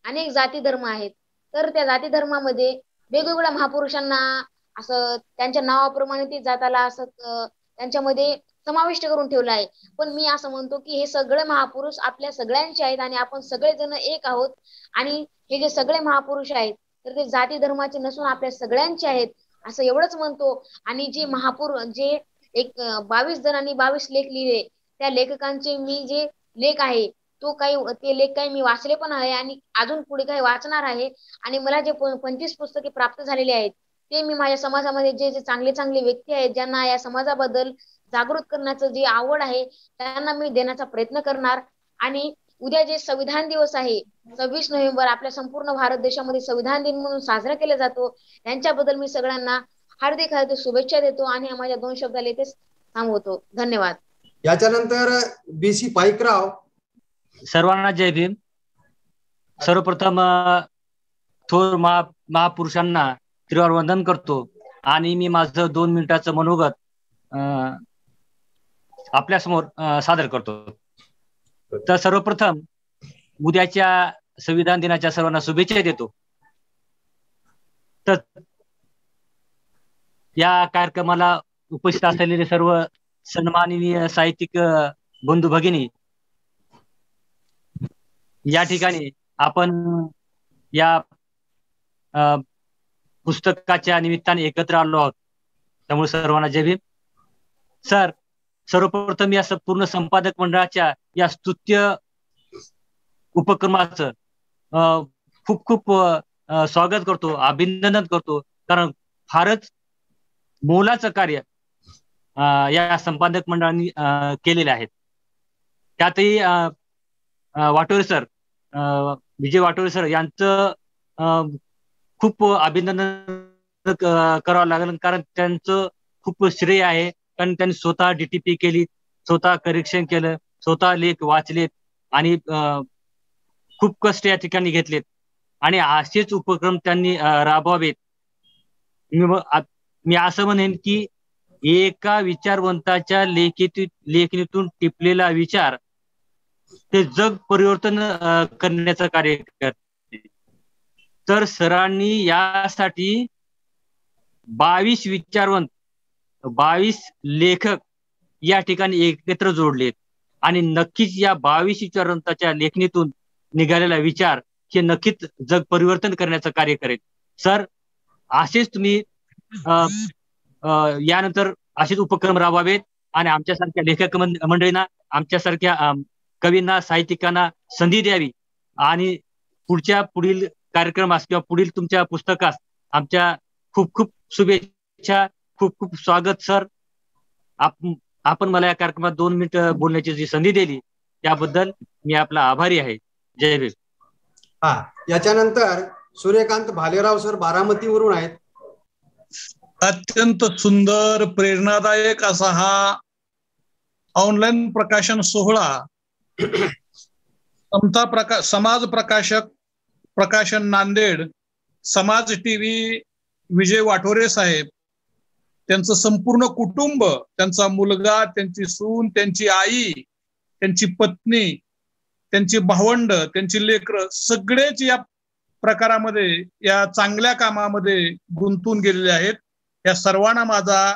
अनेक जाती धर्म आहेत, तर त्या जाती धर्मामध्ये वेगवेगळ्या महापुरुषांना असं त्यांच्या नावाप्रमाणे ते जाताला असं त्यांच्यामध्ये समाविष्ट करून ठेवलं आहे. पण मी असं म्हणतो की हे सगळे महापुरुष आपल्या सगळ्यांचे आहेत आणि आपण सगळेजण एक आहोत. आणि हे जे सगळे महापुरुष आहेत तर ते जाती धर्माचे नसून आपल्या सगळ्यांचे आहेत असं एवढंच म्हणतो. आणि जे जे एक 22 जणांनी 22 लेख लिहिले, त्या लेखकांचे मी जे लेख आहे ते लेख काही मी वाचले पण आहे आणि अजून पुढे काही वाचणार आहे. आणि मला जे 25 पुस्तके प्राप्त झालेली आहेत ते मी माझ्या समाजामध्ये जे चांगले चांगले व्यक्ती आहेत ज्यांना या समाजाबद्दल जागृत करण्याचं जी आवड आहे त्यांना मी देण्याचा प्रयत्न करणार. आणि उद्या जे संविधान दिवस आहे 26 नोव्हेंबर आपल्या संपूर्ण भारत देशामध्ये संविधान दिन म्हणून साजरा केला जातो, त्यांच्याबद्दल मी सगळ्यांना हार्दिक शुभेच्छा देतो आणि माझ्या 2 शब्दाला इथेच थांबवतो. धन्यवाद. याच्यानंतर BC पाईकराव. सर्वांना जय भीम. सर्वप्रथम थोर महापुरुषांना त्रिवार वंदन करतो आणि मी माझं 2 मिनिटाचं मनोगत आपल्या समोर सादर करतो. तर सर्वप्रथम उद्याच्या संविधान दिनाच्या सर्वांना शुभेच्छा देतो. तर या कार्यक्रमाला उपस्थित असलेले सर्व सन्माननीय साहित्यिक बंधू भगिनी, या ठिकाणी आपण या पुस्तकाच्या निमित्ताने एकत्र आलो आहोत, त्यामुळे सर्वांना जय भीम. सर, सर्वप्रथम या पूर्ण संपादक मंडळाच्या या स्तुत्य उपक्रमाचं खूप खूप स्वागत करतो, अभिनंदन करतो. कारण फारच मोलाचं कार्य या संपादक मंडळांनी केलेले आहेत. त्यातही वाटोरे सर, विजय वाटोरे सर यांचं खूप अभिनंदन करावं लागेल. कारण त्यांचं खूप श्रेय आहे. कारण त्यांनी स्वतः DTP केली, स्वतः करेक्शन केलं, स्वतः लेख वाचलेत आणि खूप कष्ट या ठिकाणी घेतलेत आणि असेच उपक्रम त्यांनी राबवावेत. मी असं म्हणेन की एका विचारवंताच्या लेखणीतून टिपलेला विचार ते जग परिवर्तन करण्याचं कार्य करते. तर सरांनी यासाठी 22 विचारवंत, 22 लेखक या ठिकाणी एकत्र जोडलेत आणि नक्कीच या 22 विचारवंताच्या लेखणीतून निघालेला विचार हे नक्कीच जग परिवर्तन करण्याचं कार्य करेल. सर, असेच तुम्ही यानंतर असेच उपक्रम राबवावेत आणि आमच्यासारख्या लेखक मंडळींना, आमच्यासारख्या कवींना, साहित्यिकांना संधी द्यावी आणि पुढील कार्यक्रमास किंवा पुढील तुमच्या पुस्तकास आमच्या खूप खूप शुभेच्छा, खूप खूप स्वागत. सर, आपण मला या कार्यक्रमात 2 मिनिट बोलण्याची जी संधी दिली त्याबद्दल मी आपला आभारी आहे. जय भीम. याच्यानंतर सूर्यकांत भालेराव सर बारामतीवरून आहेत. अत्यंत सुंदर, प्रेरणादायक असा हा ऑनलाईन प्रकाशन सोहळा समाज प्रकाशक प्रकाशन नांदेड, समाज टीव्ही विजय वाठोरे साहेब, त्यांचं संपूर्ण कुटुंब, त्यांचा मुलगा, त्यांची सून, त्यांची आई, त्यांची पत्नी, त्यांची भावंड, त्यांची लेकरं सगळेच या प्रकारामध्ये, या चांगल्या कामामध्ये गुंतून गेलेले आहेत. या सर्वांना माझा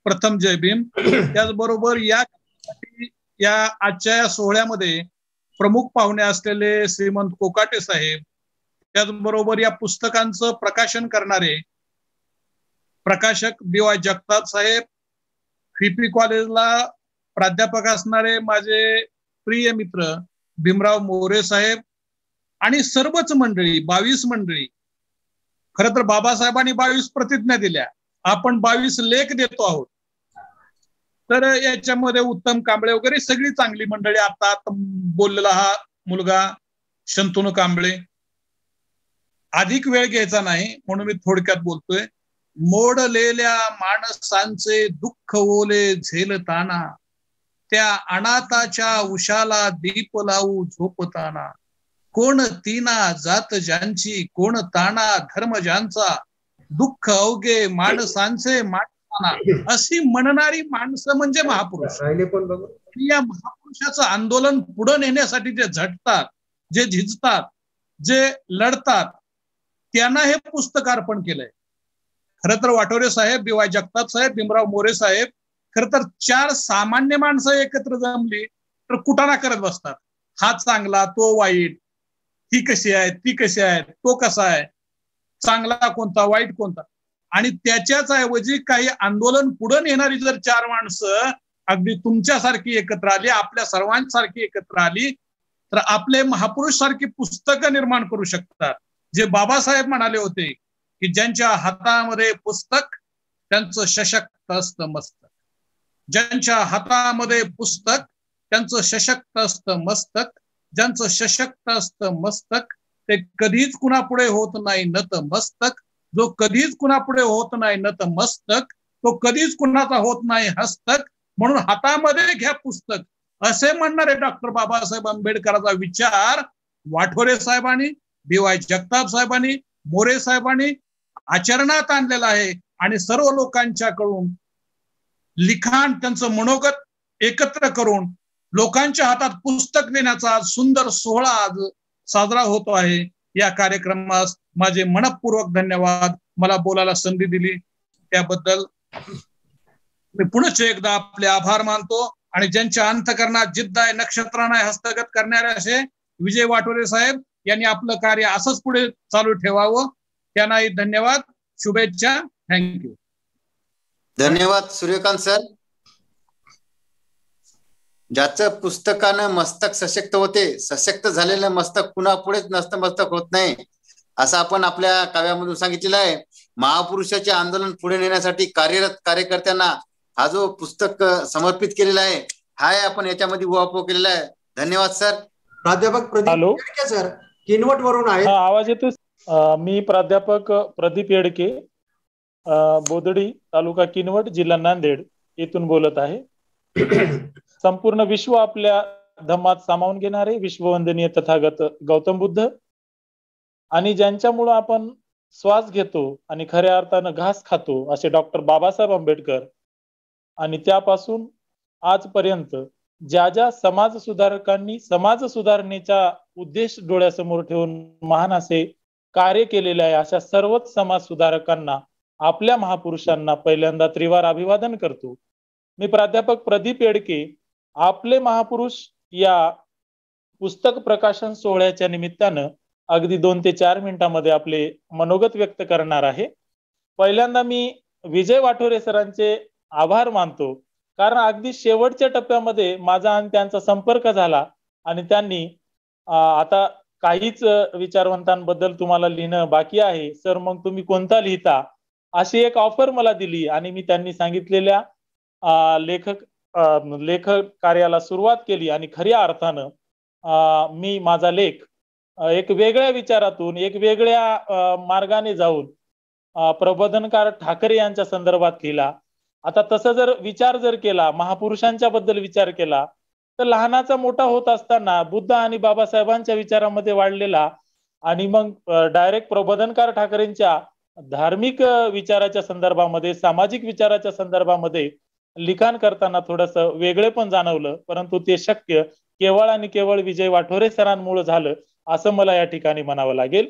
प्रथम जय भीम. त्याचबरोबर या आजच्या या सोहळ्यामध्ये प्रमुख पाहुणे असलेले श्रीमंत कोकाटे साहेब, त्याचबरोबर या पुस्तकांचं प्रकाशन करणारे प्रकाशक BY जगताप साहेब, FP कॉलेजला प्राध्यापक असणारे माझे प्रिय मित्र भीमराव मोरे साहेब आणि सर्वच मंडळी, 22 मंडळी. खरं तर बाबासाहेबांनी 22 प्रतिज्ञा दिल्या, आपण 22 लेख देतो आहोत. तर याच्यामध्ये उत्तम कांबळे वगैरे सगळी चांगली मंडळी, आता बोललेला हा मुलगा शंतनू कांबळे. अधिक वेळ घ्यायचा नाही म्हणून मी थोडक्यात बोलतोय. मोडलेल्या माणसांचे दुःख ओले झेलताना, त्या अनाथाच्या उशाला दीप लावू झोपताना, कोण तीना जात ज्यांची, कोण ताना धर्म ज्यांचा, दुःख अवघे माणसांचे माणसाना, अशी म्हणणारी माणसं म्हणजे महापुरुष. या महापुरुषाचं आंदोलन पुढे नेण्यासाठी जे झटतात, जे झिजतात, जे लढतात, त्यांना हे पुस्तक अर्पण केलंय. खरं तर वाठोरे साहेब, BY जगताप साहेब, भीमराव मोरे साहेब, खरं तर 4 सामान्य माणसं एकत्र जमली तर कुटाणा करत बसतात. हा चांगला, तो वाईट, ही कशी आहे, ती कशी आहे, तो कसा आहे, चांगला कोणता, वाईट कोणता. आणि त्याच्याच ऐवजी काही आंदोलन पुढे नेणारी जर 4 माणसं अगदी तुमच्यासारखी एकत्र आली, आपल्या सर्वांसारखी एकत्र आली, तर आपले महापुरुष सारखी पुस्तकं निर्माण करू शकतात. जे बाबासाहेब म्हणाले होते की ज्यांच्या हातामध्ये पुस्तक त्यांचं सशक्त असतं मस्तक, ज्यांच्या हातामध्ये पुस्तक त्यांचं सशक्त असतं मस्तक, ज्यांचं सशक्त असतं मस्तक ते कधीच कुणापुढे होत नाही नतमस्तक, जो कधीच कुणापुढे होत नाही नतमस्तक तो कधीच कुणाचा होत नाही हस्तक, म्हणून हातामध्ये घ्या पुस्तक, असे म्हणणारे डॉक्टर बाबासाहेब आंबेडकरांचा विचार वाठोरे साहेबांनी, BY जगताप साहेबांनी, मोरे साहेबांनी आचरणात आणलेला आहे. आणि सर्व लोकांच्याकडून लिखाण, त्यांचं मनोगत एकत्र करून लोकांच्या हातात पुस्तक देण्याचा सुंदर सोहळा आज साजरा होतो आहे. या कार्यक्रमास माझे मनपूर्वक धन्यवाद. मला बोलायला संधी दिली त्याबद्दल मी पुनश्च एकदा आपले आभार मानतो. आणि ज्यांच्या अंतकरणात जिद्द आहे, नक्षत्रांना हस्तगत करणारे असे विजय वाठोरे साहेब यांनी आपलं कार्य असंच पुढे चालू ठेवावं. त्यांनाही धन्यवाद, शुभेच्छा. थँक्यू. धन्यवाद सूर्यकांत सर. ज्याचं पुस्तकानं मस्तक सशक्त होते, सशक्त झालेलं मस्तक पुन्हा पुढेच नतमस्तक होत नाही, असं आपण आपल्या काव्यामधून सांगितलेलं आहे. महापुरुषाचे आंदोलन पुढे नेण्यासाठी कार्यरत कार्यकर्त्यांना हा जो पुस्तक समर्पित केलेला आहे, हा आपण याच्यामध्ये उहापोह केलेला आहे. धन्यवाद सर. प्राध्यापक प्रदीप येडके सर किनवट वरून आहेत. आवाज येतो. मी प्राध्यापक प्रदीप येडके, बोदडी, तालुका किनवट, जिल्हा नांदेड येथून बोलत आहे. संपूर्ण विश्व आपल्या धम्मात सामावून घेणारे विश्ववंदनीय तथागत गौतम बुद्ध, आणि ज्यांच्यामुळे आपण श्वास घेतो आणि खऱ्या अर्थानं घास खातो असे डॉक्टर बाबासाहेब आंबेडकर, आणि त्यापासून आजपर्यंत ज्या ज्या समाज सुधारकांनी समाज सुधारणेचा उद्देश डोळ्यासमोर ठेवून महान असे कार्य केलेले आहे, अशा सर्वच समाज सुधारकांना, आपल्या महापुरुषांना पहिल्यांदा त्रिवार अभिवादन करतो. मी प्राध्यापक प्रदीप येडके आपले महापुरुष या पुस्तक प्रकाशन सोहळ्याच्या निमित्तानं अगदी 2 ते 4 मिनिटांमध्ये आपले मनोगत व्यक्त करणार आहे. पहिल्यांदा मी विजय वाठोरे सरांचे आभार मानतो, कारण अगदी शेवटच्या टप्प्यामध्ये माझा आणि त्यांचा संपर्क झाला आणि त्यांनी आता काहीच विचारवंतांबद्दल तुम्हाला लिहिणं बाकी आहे सर, मग तुम्ही कोणता लिहिता, अशी एक ऑफर मला दिली. आणि मी त्यांनी सांगितलेल्या लेखक कार्याला सुरुवात केली. आणि खऱ्या अर्थानं मी माझा लेख एक वेगळ्या विचारातून, एक वेगळ्या मार्गाने जाऊन प्रबोधनकार ठाकरे यांच्या संदर्भात केला. आता तसं जर विचार केला, महापुरुषांच्या बद्दल विचार केला, तर लहानाचा मोठा होत असताना बुद्ध आणि बाबासाहेबांच्या विचारामध्ये वाढलेला आणि मग डायरेक्ट प्रबोधनकार ठाकरेंच्या धार्मिक विचाराच्या संदर्भामध्ये, सामाजिक विचाराच्या संदर्भामध्ये लिखाण करताना थोडस वेगळे पण जाणवलं, परंतु ते शक्य केवळ आणि केवळ विजय वाठोरे सरांमुळे झालं असं मला या ठिकाणी म्हणावं लागेल.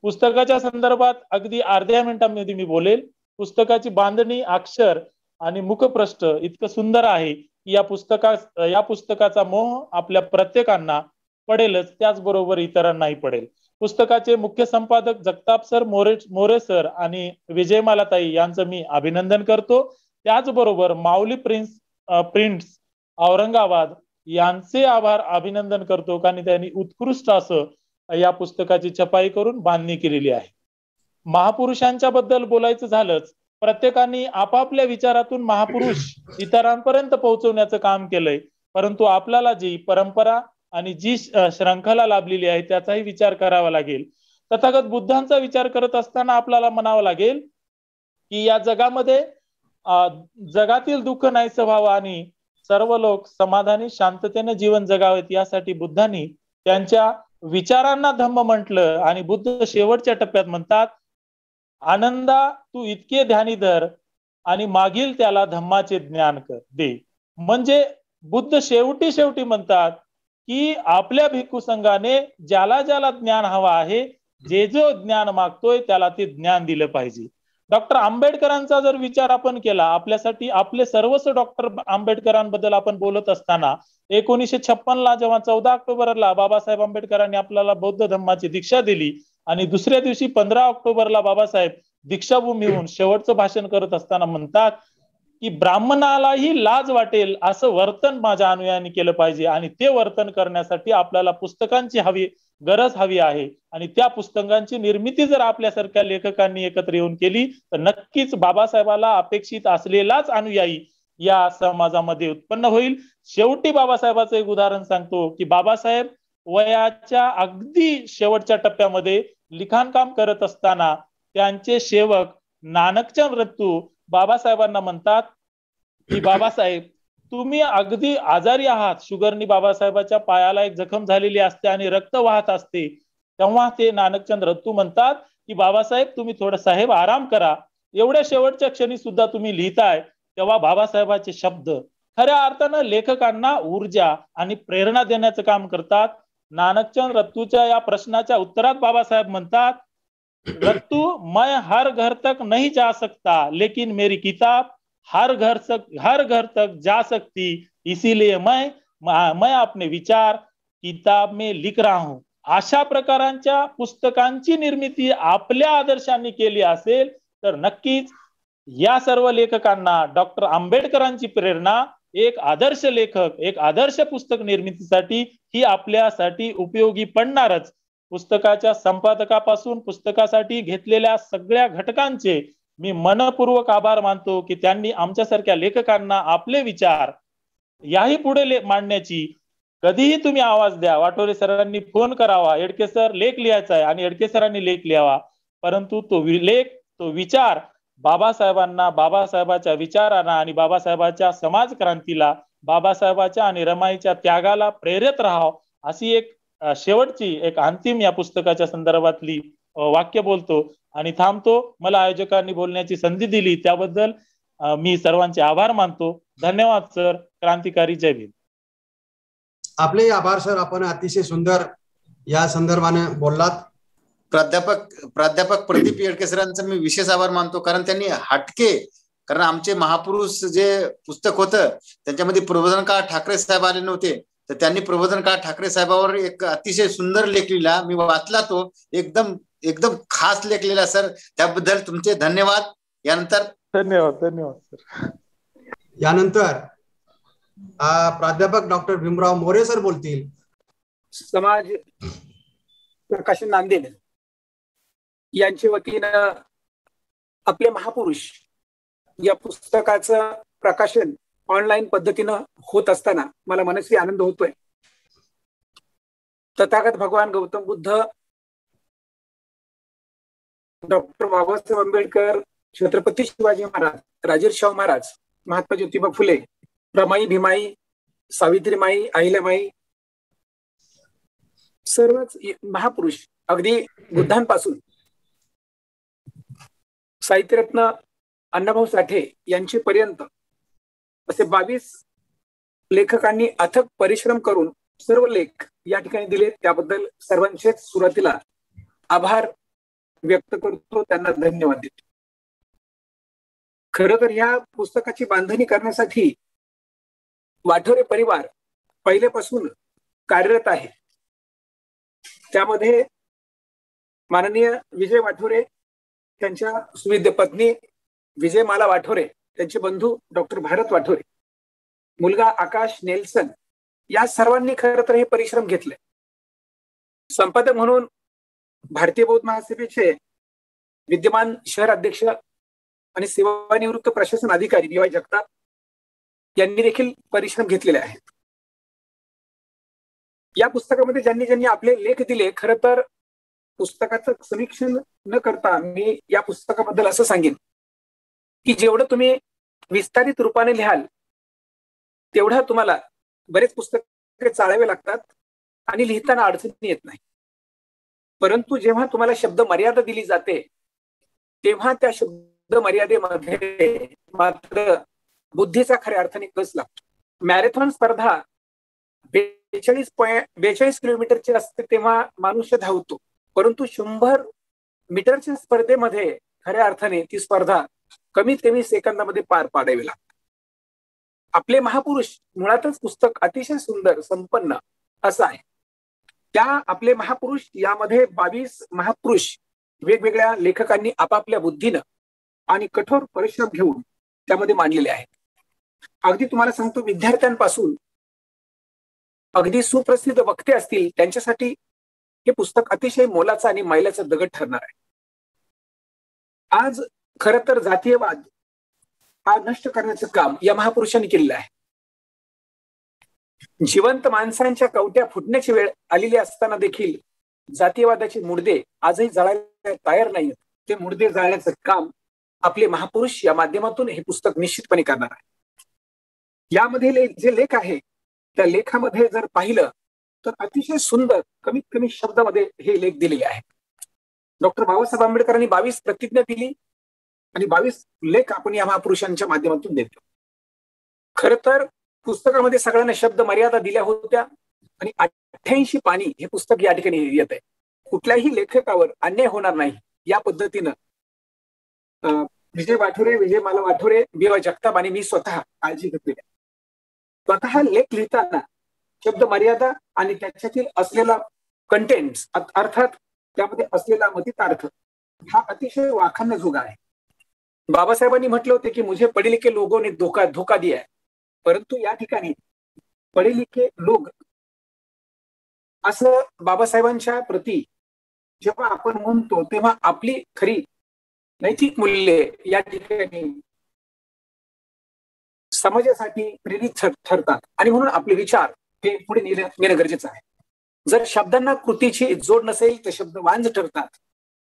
पुस्तकाच्या संदर्भात अगदी अर्ध्या मिनिटांमध्ये मी बोलेल. पुस्तकाची बांधणी, अक्षर आणि मुखपृष्ठ इतकं सुंदर आहे की या पुस्तकाचा मोह आपल्या प्रत्येकांना पडेलच, त्याचबरोबर इतरांनाही पडेल. पुस्तकाचे मुख्य संपादक जगताप सर, मोरे सर आणि विजयमालाताई यांचं मी अभिनंदन करतो. त्याचबरोबर माऊली प्रिंट्स औरंगाबाद यांचे अभिनंदन करतो, कारण त्यांनी उत्कृष्ट असं या पुस्तकाची छपाई करून बांधणी केलेली आहे. महापुरुषांच्या बद्दल बोलायचं झालंच, प्रत्येकाने आपापल्या विचारातून महापुरुष इतरांपर्यंत पोहोचवण्याचं काम केलंय, परंतु आपल्याला जी परंपरा आणि जी श्रंखला लाभलेली आहे त्याचाही विचार करावा लागेल. तथागत बुद्धांचा विचार करत असताना आपल्याला म्हणावं लागेल की या जगामध्ये जगातील दुःख नाहीसं व्हावं आणि सर्व लोक समाधानी शांततेने जीवन जगावेत, यासाठी बुद्धांनी त्यांच्या विचारांना धम्म म्हटलं. आणि बुद्ध शेवटच्या टप्प्यात म्हणतात, आनंदा तू इतके ध्यानी धर आणि मागील त्याला धम्माचे ज्ञान दे. म्हणजे बुद्ध शेवटी म्हणतात की आपल्या भिक्खू संघाने ज्याला ज्याला ज्ञान हवा आहे, जो ज्ञान मागतोय त्याला ते ज्ञान दिलं पाहिजे. डॉक्टर आंबेडकरांचा जर विचार आपण केला, आपल्यासाठी आपले सर्वस्व डॉक्टर आंबेडकरांबद्दल आपण बोलत असताना 1956ला जेव्हा 14 ऑक्टोबरला बाबासाहेब आंबेडकरांनी आपल्याला बौद्ध धम्माची दीक्षा दिली आणि दुसऱ्या दिवशी 15 ऑक्टोबरला बाबासाहेब दीक्षाभूमीहून शेवटचं भाषण करत असताना म्हणतात की ब्राह्मणालाही लाज वाटेल असं वर्तन माझ्या अनुयायांनी केलं पाहिजे, आणि ते वर्तन करण्यासाठी आपल्याला पुस्तकांची गरज हवी आहे. आणि त्या पुस्तकांची निर्मिती जर आपल्यासारख्या लेखकांनी एकत्र येऊन केली तर नक्कीच बाबासाहेबाला अपेक्षित असलेलाच अनुयायी या समाजामध्ये उत्पन्न होईल. शेवटी बाबासाहेबाचं एक उदाहरण सांगतो की बाबासाहेब वयाच्या अगदी शेवटच्या टप्प्यामध्ये लिखाणकाम करत असताना त्यांचे सेवक नानकचंद रत्तू बाबासाहेबांना म्हणतात की बाबासाहेब तुम्ही अगदी आजारी आहात, शुगरनी बाबासाहेबाच्या पायाला एक जखम झालेली असते आणि रक्त वाहत असते, तेव्हा ते नानकचंद रत्तू म्हणतात की बाबासाहेब तुम्ही थोडं साहेब आराम करा. एवढ्या शेवटच्या क्षणी सुद्धा तुम्ही लिहिताय, तेव्हा बाबासाहेबाचे शब्द खऱ्या अर्थानं लेखकांना ऊर्जा आणि प्रेरणा देण्याचं काम करतात. नानकचंद रत्तूच्या या प्रश्नाच्या उत्तरात बाबासाहेब म्हणतात, रत्तू मैं हर घर तक नहीं जा सकता, लेकिन मेरी किताब हर घर तक जा सकती, इसीलिए मैं अपने विचार किताब में लिख रहा हूं. अशा प्रकारांच्या पुस्तकांची निर्मिती आपल्या आदर्शांनी केली असेल तर नक्कीच या सर्व लेखकांना डॉक्टर आंबेडकरांची प्रेरणा, एक आदर्श लेखक, एक आदर्श पुस्तक निर्मितीसाठी ही आपल्यासाठी उपयोगी पडणारच. पुस्तकाच्या संपादकापासून पुस्तकासाठी घेतलेल्या सगळ्या घटकांचे मी मनपूर्वक आभार मानतो की त्यांनी आमच्यासारख्या लेखकांना आपले विचार याही पुढे मांडण्याची कधीही तुम्ही आवाज द्या. वाठोरे सरांनी फोन करावा, एडके सर लेख लिहायचा आहे आणि एडके सरांनी लेख लिहावा, परंतु तो विचार बाबासाहेबांना, बाबासाहेबाच्या विचारांना आणि बाबासाहेबाच्या समाज क्रांतीला, बाबासाहेबाच्या आणि रमाईच्या त्यागाला प्रेरित राहावं, अशी एक शेवटची एक अंतिम या पुस्तकाच्या संदर्भातली वाक्य बोलतो आणि थांबतो. मला आयोजकांनी बोलण्याची संधी दिली त्याबद्दल मी सर्वांचे आभार मानतो. धन्यवाद सर. क्रांतिकारी जय भीम. आपले आभार सर. आपण अतिशय सुंदर या संदर्भाने बोललात. प्राध्यापक प्रदीप येडके सरांचा मी विशेष आभार मानतो, कारण त्यांनी कारण आमचे महापुरुष जे पुस्तक होतं त्याच्यामध्ये प्रबोधनकार ठाकरे साहेब आले नव्हते, तर त्यांनी प्रबोधनकार ठाकरे साहेबावर एक अतिशय सुंदर लेख लिहिला. मी वाचला तो. एकदम खास लेख लिहिला सर, त्याबद्दल तुमचे धन्यवाद. धन्यवाद सर. यानंतर प्राध्यापक डॉक्टर भीमराव मोरे सर बोलतील. समाज प्रकाशन नांदेड यांच्या वतीनं आपले महापुरुष या पुस्तकाचं प्रकाशन ऑनलाईन पद्धतीनं होत असताना मला मनस्वी आनंद होतोय. तथागत भगवान गौतम बुद्ध, डॉक्टर बाबासाहेब आंबेडकर, छत्रपती शिवाजी महाराज, राजर्षी शाहू महाराज, महात्मा ज्योतिबा फुले, रमाई भीमाई सावित्रीमाई, अहिल्यामाई, सर्वच महापुरुष अगदी बुद्धांपासून साहित्यरत्न अण्णाभाऊ साठे यांचे पर्यंत असे 22 लेखकांनी अथक परिश्रम करून सर्व लेख या ठिकाणी दिले. त्याबद्दल सर्वांचेच सुरुवातीला आभार व्यक्त करतो, त्यांना धन्यवाद देतो. खरं तर ह्या पुस्तकाची बांधणी करण्यासाठी वाठोरे परिवार पहिल्यापासून कार्यरत आहे. त्यामध्ये माननीय विजय वाठोरे, त्यांच्या सुविद्य पत्नी विजयमाला वाठोरे, त्यांचे बंधू डॉक्टर भारत वाठोरे, मुलगा आकाश नेल्सन, या सर्वांनी खरं तर हे परिश्रम घेतले. संपादक म्हणून भारतीय बौद्ध महासभेचे विद्यमान शहर अध्यक्ष आणि सेवानिवृत्त प्रशासन अधिकारी बी वाय जगताप यांनी देखील परिश्रम घेतलेले आहेत. या पुस्तकामध्ये ज्यांनी ज्यांनी आपले लेख दिले, खरं तर पुस्तकाचं समीक्षण न करता मी या पुस्तकाबद्दल असं सांगेन की जेवढं तुम्ही विस्तारित रूपाने लिहाल तेवढा तुम्हाला बरेच पुस्तके चाळावे लागतात आणि लिहिताना अडचणी येत नाही. परंतु जेव्हा तुम्हाला शब्द मर्यादा दिली जाते तेव्हा त्या शब्द मर्यादेमध्ये मात्र बुद्धीचा खऱ्या अर्थाने कस लागतो. मॅरेथॉन स्पर्धा 42 किलोमीटरची असते तेव्हा मनुष्य धावतो, परंतु 100 मीटरच्या स्पर्धेमध्ये खऱ्या अर्थाने ती स्पर्धा कमीत कमी सेकंदामध्ये पार पाडावी लागते. आपले महापुरुष मुळातच पुस्तक अतिशय सुंदर संपन्न असं आहे. त्या आपले महापुरुष यामध्ये 22 महापुरुष वेगवेगळ्या लेखकांनी आपापल्या बुद्धीनं आणि कठोर परिश्रम घेऊन त्यामध्ये मांडलेले आहेत. अगदी तुम्हाला सांगतो, विद्यार्थ्यांपासून अगदी सुप्रसिद्ध वक्ते असतील त्यांच्यासाठी हे पुस्तक अतिशय मोलाचा आणि मैलाचा दगड ठरणार आहे. आज खरं तर जातीयवाद हा नष्ट करण्याचं काम या महापुरुषांनी केलेलं आहे. जिवंत माणसांच्या कवट्या फुटण्याची वेळ आलेली असताना देखील जातीयवादाचे मुडदे आजही जळायला तयार नाहीत. ते मुडदे जाळण्याचं काम आपले महापुरुष या माध्यमातून हे पुस्तक निश्चितपणे करणार आहे. यामध्ये जे लेख आहे त्या लेखामध्ये जर पाहिलं तर अतिशय सुंदर कमीत कमी शब्दामध्ये हे लेख दिलेले आहेत. डॉक्टर बाबासाहेब आंबेडकरांनी 22 प्रतिज्ञा दिली आणि 22 लेख आपण या महापुरुषांच्या माध्यमातून देतो. खरं तर पुस्तकामध्ये सगळ्यांना शब्द मर्यादा दिल्या होत्या आणि 88 पानी हे पुस्तक या ठिकाणी येत आहे. कुठल्याही लेखकावर अन्याय होणार नाही या पद्धतीनं विजय वाठोरे, विजयमाला वाठोरे, बी वाय जगताप आणि मी स्वतः काळजी घेतलेली. स्वतः लेख लिहिताना शब्द मर्यादा आणि त्याच्यातील असलेला कंटेंट अर्थात त्यामध्ये असलेला मतितार्थ हा अतिशय वाखाणण्याजोगा आहे. बाबासाहेबांनी म्हटले होते की मुझे पढ़े लिखे लोगों ने धोखा दिया है, परंतु या ठिकाणी पढ़े लिखे लोग असं बाबासाहेबांच्या प्रती जेव्हा आपण म्हणतो तेव्हा आपली खरी नैतिक मूल्ये या ठिकाणी समाजासाठी प्रेरित ठरतात आणि म्हणून आपले विचार हे पुढे नेणं गरजेचं आहे. जर शब्दांना कृतीची जोड नसेल तर शब्द वांज ठरतात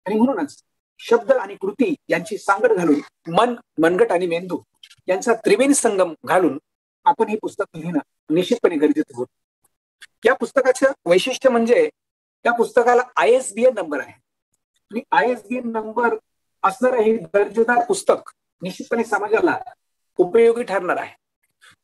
आणि म्हणूनच शब्द आणि कृती यांची सांगड घालून मन, मनगट आणि मेंदू यांचा त्रिवेणी संगम घालून आपण हे पुस्तक लिहिणं निश्चितपणे गरजेचं होतं. या पुस्तकाचं वैशिष्ट्य म्हणजे त्या पुस्तकाला ISBN नंबर आहे आणि ISBN नंबर असणारं हे दर्जेदार पुस्तक निश्चितपणे समाजाला उपयोगी ठरणार आहे.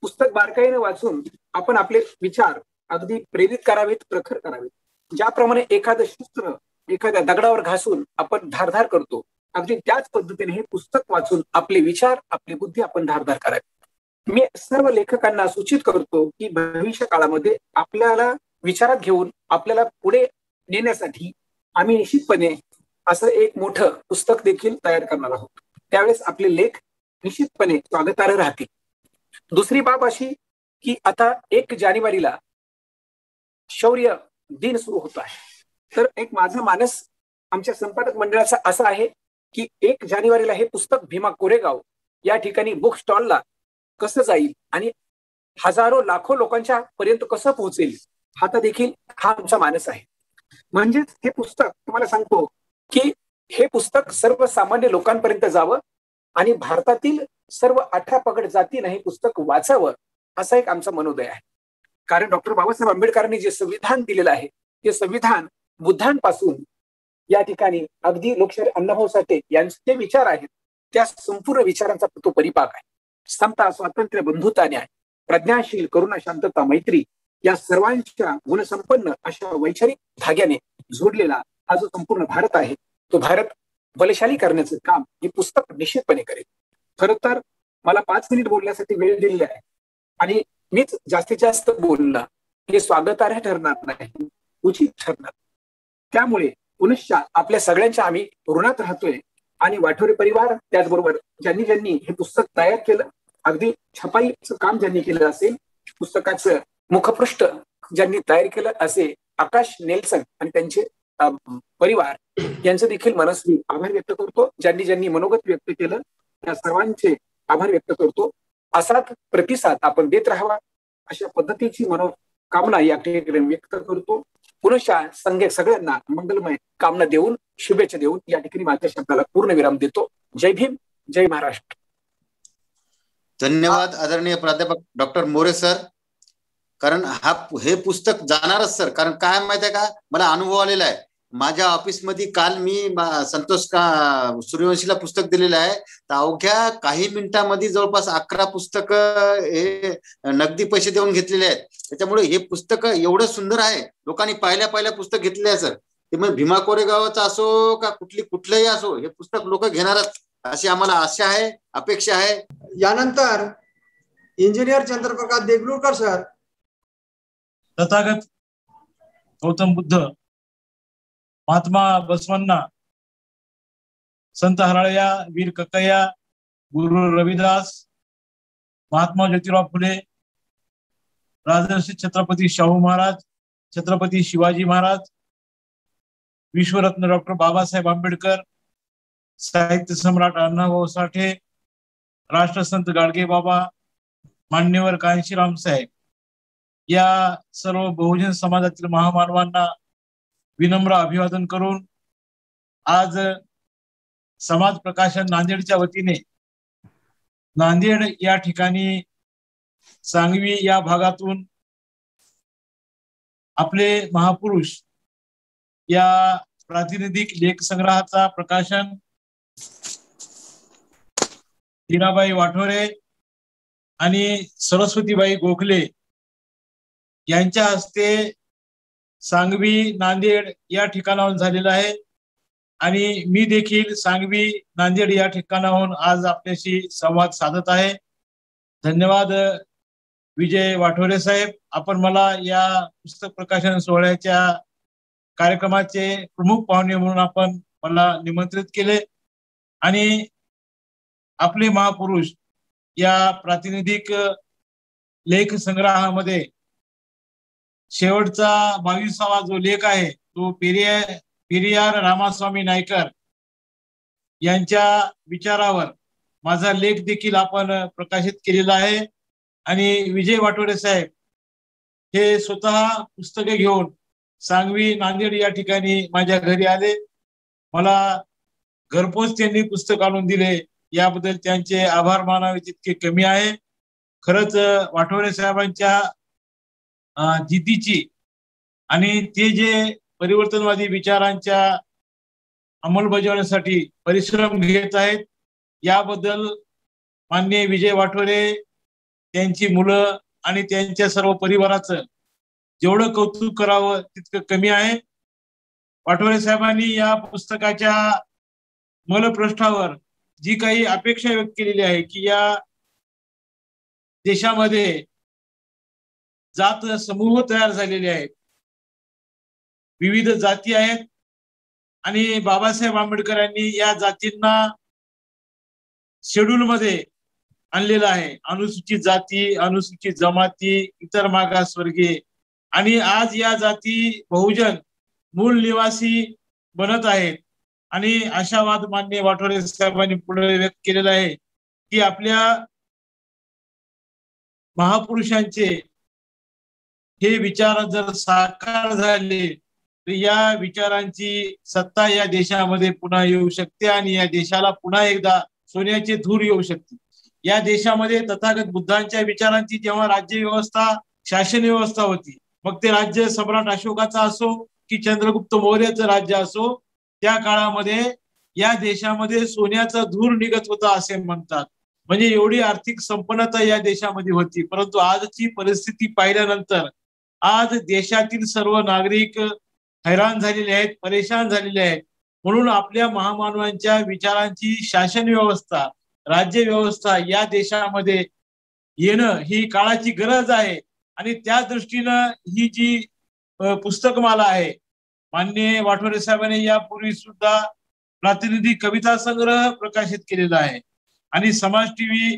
पुस्तक बारकाईने वाचून आपण आपले विचार अगदी प्रेरित करावेत, प्रखर करावेत. ज्याप्रमाणे एखादं शस्त्र एखाद्या दगडावर घासून आपण धारधार करतो, अगदी त्याच पद्धतीने हे पुस्तक वाचून आपले विचार, आपली बुद्धी आपण धारधार करावी. मी सर्व लेखकांना सूचित करतो की भविष्य काळामध्ये आपल्याला विचारात घेऊन आपल्याला पुढे नेण्यासाठी आम्ही निश्चितपणे असं एक मोठं पुस्तक देखील तयार करणार आहोत. त्यावेळेस आपले लेख निश्चितपणे स्वागतार्ह राहतील. दुसरी बाब अशी की आता 1 जानेवारीला शौर्य दिन सुरू होतो आहे. तर एक माझा मानस आमच्या संपादक मंडळाचा असा आहे की 1 जानेवारीला हे पुस्तक भीमा कोरेगाव या ठिकाणी बुक स्टॉलला कसं जाईल आणि हजारो लाखो लोकांच्या पर्यंत कसं पोहोचेल हा देखील हा आमचा मानस आहे. म्हणजेच हे पुस्तक तुम्हाला सांगतो की हे पुस्तक सर्वसामान्य लोकांपर्यंत जावं आणि भारतातील सर्व 18 पगड जातीनं हे पुस्तक वाचावं असा एक आमचा मनोदय आहे. कारण डॉक्टर बाबासाहेब आंबेडकरांनी जे संविधान दिलेलं आहे ते संविधान बुद्धांपासून या ठिकाणी अगदी लोकशाहीर अण्णाभाऊ साठे यांचे विचार आहेत त्या संपूर्ण विचारांचा तो परिपाक आहे. समता, स्वातंत्र्य, बंधुता, न्याय, प्रज्ञाशील, करुणा, शांतता, मैत्री या सर्वांच्या गुणसंपन्न अशा वैचारिक धाग्याने जोडलेला हा जो संपूर्ण भारत आहे तो भारत बलशाली करण्याचं काम हे पुस्तक निश्चितपणे करेल. खरं तर मला 5 मिनिट बोलण्यासाठी वेळ दिलेला आहे आणि मीच जास्तीत जास्त बोलणं हे स्वागतार्ह ठरणार नाही, उचित ठरणार. त्यामुळे पुनश्च आपल्या सगळ्यांच्या आम्ही ऋणात राहतोय आणि वाठोरे परिवार त्याचबरोबर ज्यांनी ज्यांनी हे पुस्तक तयार केलं, अगदी छपाईचं काम ज्यांनी केलं असेल, पुस्तकाचं मुखपृष्ठ ज्यांनी तयार केलं असे आकाश नेल्सन आणि त्यांचे परिवार यांचं देखील मनस्वी आभार व्यक्त करतो. ज्यांनी ज्यांनी मनोगत व्यक्त केलं त्या सर्वांचे आभार व्यक्त करतो. असाच प्रतिसाद आपण देत राहावा अशा पद्धतीची मनोकामना या ठिकाणी व्यक्त करतो. पुनश्च सगळ्यांना मंगलमय कामना देऊन शुभेच्छा देऊन या ठिकाणी माझ्या शब्दाला पूर्ण विराम देतो. जय भीम, जय महाराष्ट्र. धन्यवाद आदरणीय प्राध्यापक डॉक्टर मोरे सर. कारण हे पुस्तक जाणारच सर. कारण काय माहिती आहे का, मला अनुभव आलेला आहे. माझ्या ऑफिसमध्ये काल मी संतोष सूर्यवंशीला पुस्तक दिलेलं आहे, तर अवघ्या काही मिनिटांमध्ये जवळपास 11 पुस्तकं हे नगदी पैसे देऊन घेतलेले आहेत. त्याच्यामुळे हे पुस्तक एवढं सुंदर आहे, लोकांनी पाहिल्या पुस्तक घेतले आहे सर. ते मग भीमा कोरेगावचं असो का कुठलंही असो, हे पुस्तक लोक घेणारच अशी आम्हाला आशा आहे, अपेक्षा आहे. यानंतर इंजिनियर चंद्रप्रकाश देगलूरकर सर. तथागत गौतम बुद्ध, महात्मा बसवण्णा, संत हराळया, वीर कक्कय्या, गुरु रविदास, महात्मा ज्योतिराव फुले, राजर्षी छत्रपती शाहू महाराज, छत्रपती शिवाजी महाराज, विश्वरत्न डॉक्टर बाबासाहेब आंबेडकर, साहित्य सम्राट अण्णाभाऊ साठे, राष्ट्रसंत गाडगे बाबा, मान्यवर कांशीराम साहेब या सर्व बहुजन समाजातील महामानवांना विनम्र अभिवादन करून आज समाज प्रकाशन नांदेडच्या वतीने नांदेड या ठिकाणी सांगवी या भागातून आपले महापुरुष या प्रातिनिधिक लेख संग्रहाचा प्रकाशन हिराबाई वाठोरे आणि सरस्वतीबाई गोखले यांच्या हस्ते सांगवी नांदेड या ठिकाणाहून झालेला आहे. आणि मी देखील सांगवी नांदेड या ठिकाणाहून आज आपल्याशी संवाद साधत आहे. धन्यवाद विजय वाठोरे साहेब, आपण मला या पुस्तक प्रकाशन सोहळ्याच्या कार्यक्रमाचे प्रमुख पाहुणे म्हणून आपण मला निमंत्रित केले आणि आपले महापुरुष या प्रातिनिधिक लेख संग्रहामध्ये शेवटचा 22वा जो लेख आहे तो पेरियार रामास्वामी नायकर यांच्या विचारावर माझा लेख देखील आपण प्रकाशित केलेला आहे. आणि विजय वाठोरे साहेब हे स्वतः पुस्तके घेऊन सांगवी नांदेड या ठिकाणी माझ्या घरी आले. मला घरपोच त्यांनी पुस्तक आणून दिले, याबद्दल त्यांचे आभार मानावे तितके कमी आहे. खरंच वाठोरे साहेबांच्या जिद्दीची आणि ते जे परिवर्तनवादी विचारांच्या अंमलबजावणीसाठी परिश्रम घेत आहेत याबद्दल माननीय विजय वाठोरे, त्यांची मुलं आणि त्यांच्या सर्व परिवाराचं जेवढं कौतुक करावं तितकं कमी आहे. वाठोरे साहेबांनी या पुस्तकाच्या मूलपृष्ठावर जी काही अपेक्षा व्यक्त केलेली आहे की या देशामध्ये जात समूह तयार झालेले आहेत, विविध जाती आहेत आणि बाबासाहेब आंबेडकरांनी या जातींना शेड्यूल मध्ये आणलेलं आहे. अनुसूचित जाती, अनुसूचित जमाती, इतर मागासवर्गीय, आणि आज या जाती बहुजन मूळ निवासी बनत आहेत. आणि आशावाद मान्य वाठोरे साहेबांनी पुढे व्यक्त केलेला आहे की आपल्या महापुरुषांचे हे विचार जर साकार झाले तर या विचारांची सत्ता या देशामध्ये पुन्हा येऊ शकते आणि या देशाला पुन्हा एकदा सोन्याचे धूर येऊ शकते. या देशामध्ये तथागत बुद्धांच्या विचारांची जेव्हा राज्य व्यवस्था शासन व्यवस्था होती, मग ते राज्य सम्राट अशोकाचा असो की चंद्रगुप्त मौर्याचं राज्य असो, त्या काळामध्ये या देशामध्ये सोन्याचा धूर निघत होता असे म्हणतात. म्हणजे एवढी आर्थिक संपन्नता या देशामध्ये होती. परंतु आजची परिस्थिती पाहिल्यानंतर आज देशातील सर्व नागरिक हैराण झालेले आहेत, परेशान झालेले आहेत. म्हणून आपल्या महामानवांच्या विचारांची शासन व्यवस्था, राज्य व्यवस्था या देशामध्ये येणं ही काळाची गरज आहे. आणि त्या दृष्टीनं ही जी पुस्तकमाला आहे, माननीय वाठोरे साहेबांनी यापूर्वी सुद्धा प्रातिनिधिक कविता संग्रह प्रकाशित केलेला आहे आणि समाज टीव्ही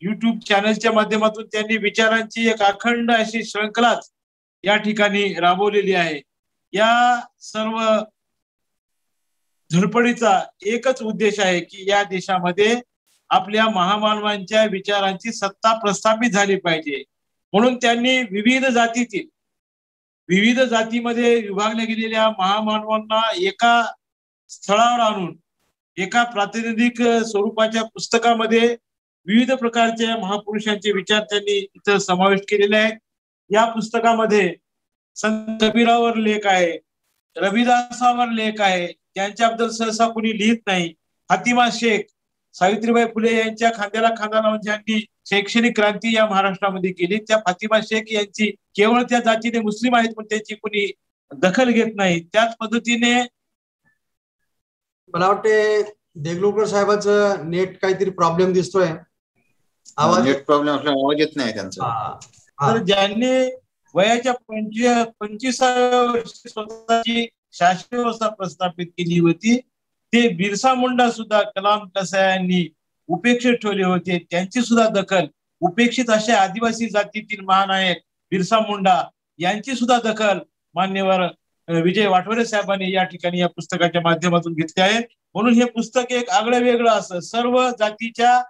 युट्यूब चॅनलच्या माध्यमातून त्यांनी विचारांची एक अखंड अशी श्रृंखलाच या ठिकाणी राबवलेली आहे. या सर्व धडपडीचा एकच उद्देश आहे की या देशामध्ये आपल्या महामानवांच्या विचारांची सत्ता प्रस्थापित झाली पाहिजे. म्हणून त्यांनी विविध जातीमध्ये विभागल्या गेलेल्या महामानवांना एका स्थळावर आणून एका प्रातिनिधिक स्वरूपाच्या पुस्तकामध्ये विविध प्रकारच्या महापुरुषांचे विचार त्यांनी इथं समाविष्ट केलेले आहेत. या पुस्तकामध्ये संत कबीरावर लेख आहे, रविदासावर लेख आहे, त्यांच्याबद्दल सहसा कोणी लिहित नाही. फातिमा शेख, सावित्रीबाई फुले यांच्या खांद्याला खांदा लावून ज्यांनी शैक्षणिक क्रांती या महाराष्ट्रामध्ये केली, त्या फातिमा शेख यांची केवळ त्या जातीने मुस्लिम आहेत पण त्यांची कोणी दखल घेत नाही. त्याच पद्धतीने मला वाटते देगलूरकर साहेबांचं नेट काहीतरी प्रॉब्लेम दिसतोय, आवाज नेट प्रॉब्लेम असल्यामुळे आवाज येत नाही त्यांचा. तर ज्यांनी वयाच्या 25व्या वर्षी स्वतःची शासन व्यवस्था प्रस्थापित केली होती ते बिरसा मुंडा सुद्धा कलाम कसायांनी उपेक्षित ठेवले होते. त्यांची सुद्धा दखल, उपेक्षित अशा आदिवासी जातीतील महानायक बिरसा मुंडा यांची सुद्धा दखल मान्यवर विजय वाठोरे साहेबांनी या ठिकाणी या पुस्तकाच्या माध्यमातून घेतले आहे. म्हणून हे पुस्तक एक आगळं वेगळं असं सर्व जातीच्या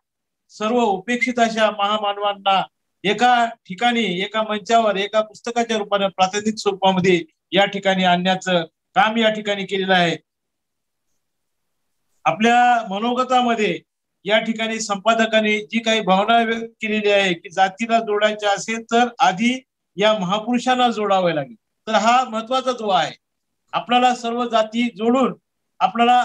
सर्व उपेक्षित अशा महामानवांना एका ठिकाणी, एका मंचावर, एका पुस्तकाच्या रूपाने प्रातिनिधिक स्वरूपामध्ये या ठिकाणी आणण्याचं काम या ठिकाणी केलेलं आहे. आपल्या मनोगतामध्ये या ठिकाणी संपादकांनी जी काही भावना व्यक्त केलेली आहे की जातीला जोडायचे असेल तर आधी या महापुरुषांना जोडावे लागेल. तर हा महत्वाचा जो आहे, आपल्याला सर्व जाती जोडून आपल्याला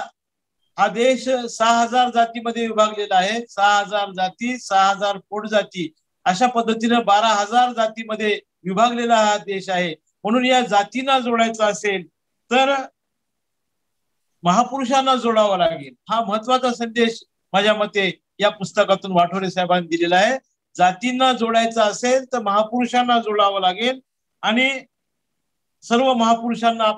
हा देश 6000 जातीमध्ये विभागलेला आहे. 6000 जाती, 6000 पोट जाती अशा पद्धतीने 12,000 जातीमध्ये विभागलेला हा देश आहे. म्हणून या जातींना जोडायचा असेल तर महापुरुषांना जोडावा लागेल. हा महत्वाचा संदेश माझ्या मते या पुस्तकातून वाठोरे साहेबांनी दिलेला आहे. जातींना जोडायचा असेल तर महापुरुषांना जोडावं लागेल आणि सर्व महापुरुषांना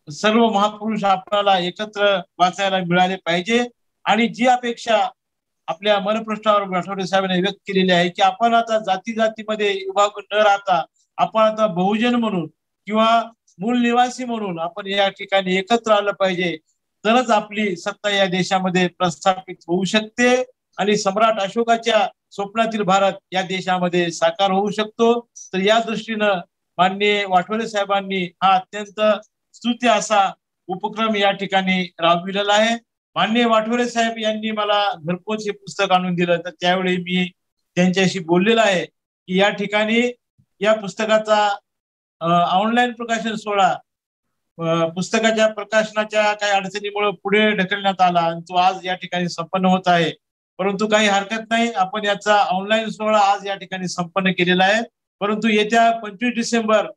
सर्व महापुरुष आपल्याला एकत्र वाचायला मिळाले पाहिजे. आणि जी अपेक्षा आपल्या मनपृष्ठावर वाठोरे साहेबांनी व्यक्त केलेली आहे की आपण आता जाती जातीमध्ये विभागून न राहता आपण आता बहुजन म्हणून किंवा मूळ निवासी म्हणून आपण या ठिकाणी एकत्र आलं पाहिजे, तरच आपली सत्ता या देशामध्ये प्रस्थापित होऊ शकते आणि सम्राट अशोकाच्या स्वप्नातील भारत या देशामध्ये साकार होऊ शकतो. तर या दृष्टीनं माननीय वाठोरे साहेबांनी हा अत्यंत स्तुत्य असा उपक्रम या ठिकाणी राबविलेला आहे. माननीय वाठोरे साहेब यांनी मला घरपोच हे पुस्तक आणून दिलं, तर त्यावेळी मी त्यांच्याशी बोललेला आहे की या ठिकाणी या पुस्तकाचा ऑनलाईन प्रकाशन सोहळा पुस्तकाच्या प्रकाशनाच्या काही अडचणीमुळे पुढे ढकलण्यात आला आणि तो आज या ठिकाणी संपन्न होत आहे. परंतु काही हरकत नाही, आपण याचा ऑनलाईन सोहळा आज या ठिकाणी संपन्न केलेला आहे. परंतु येत्या 25 डिसेंबर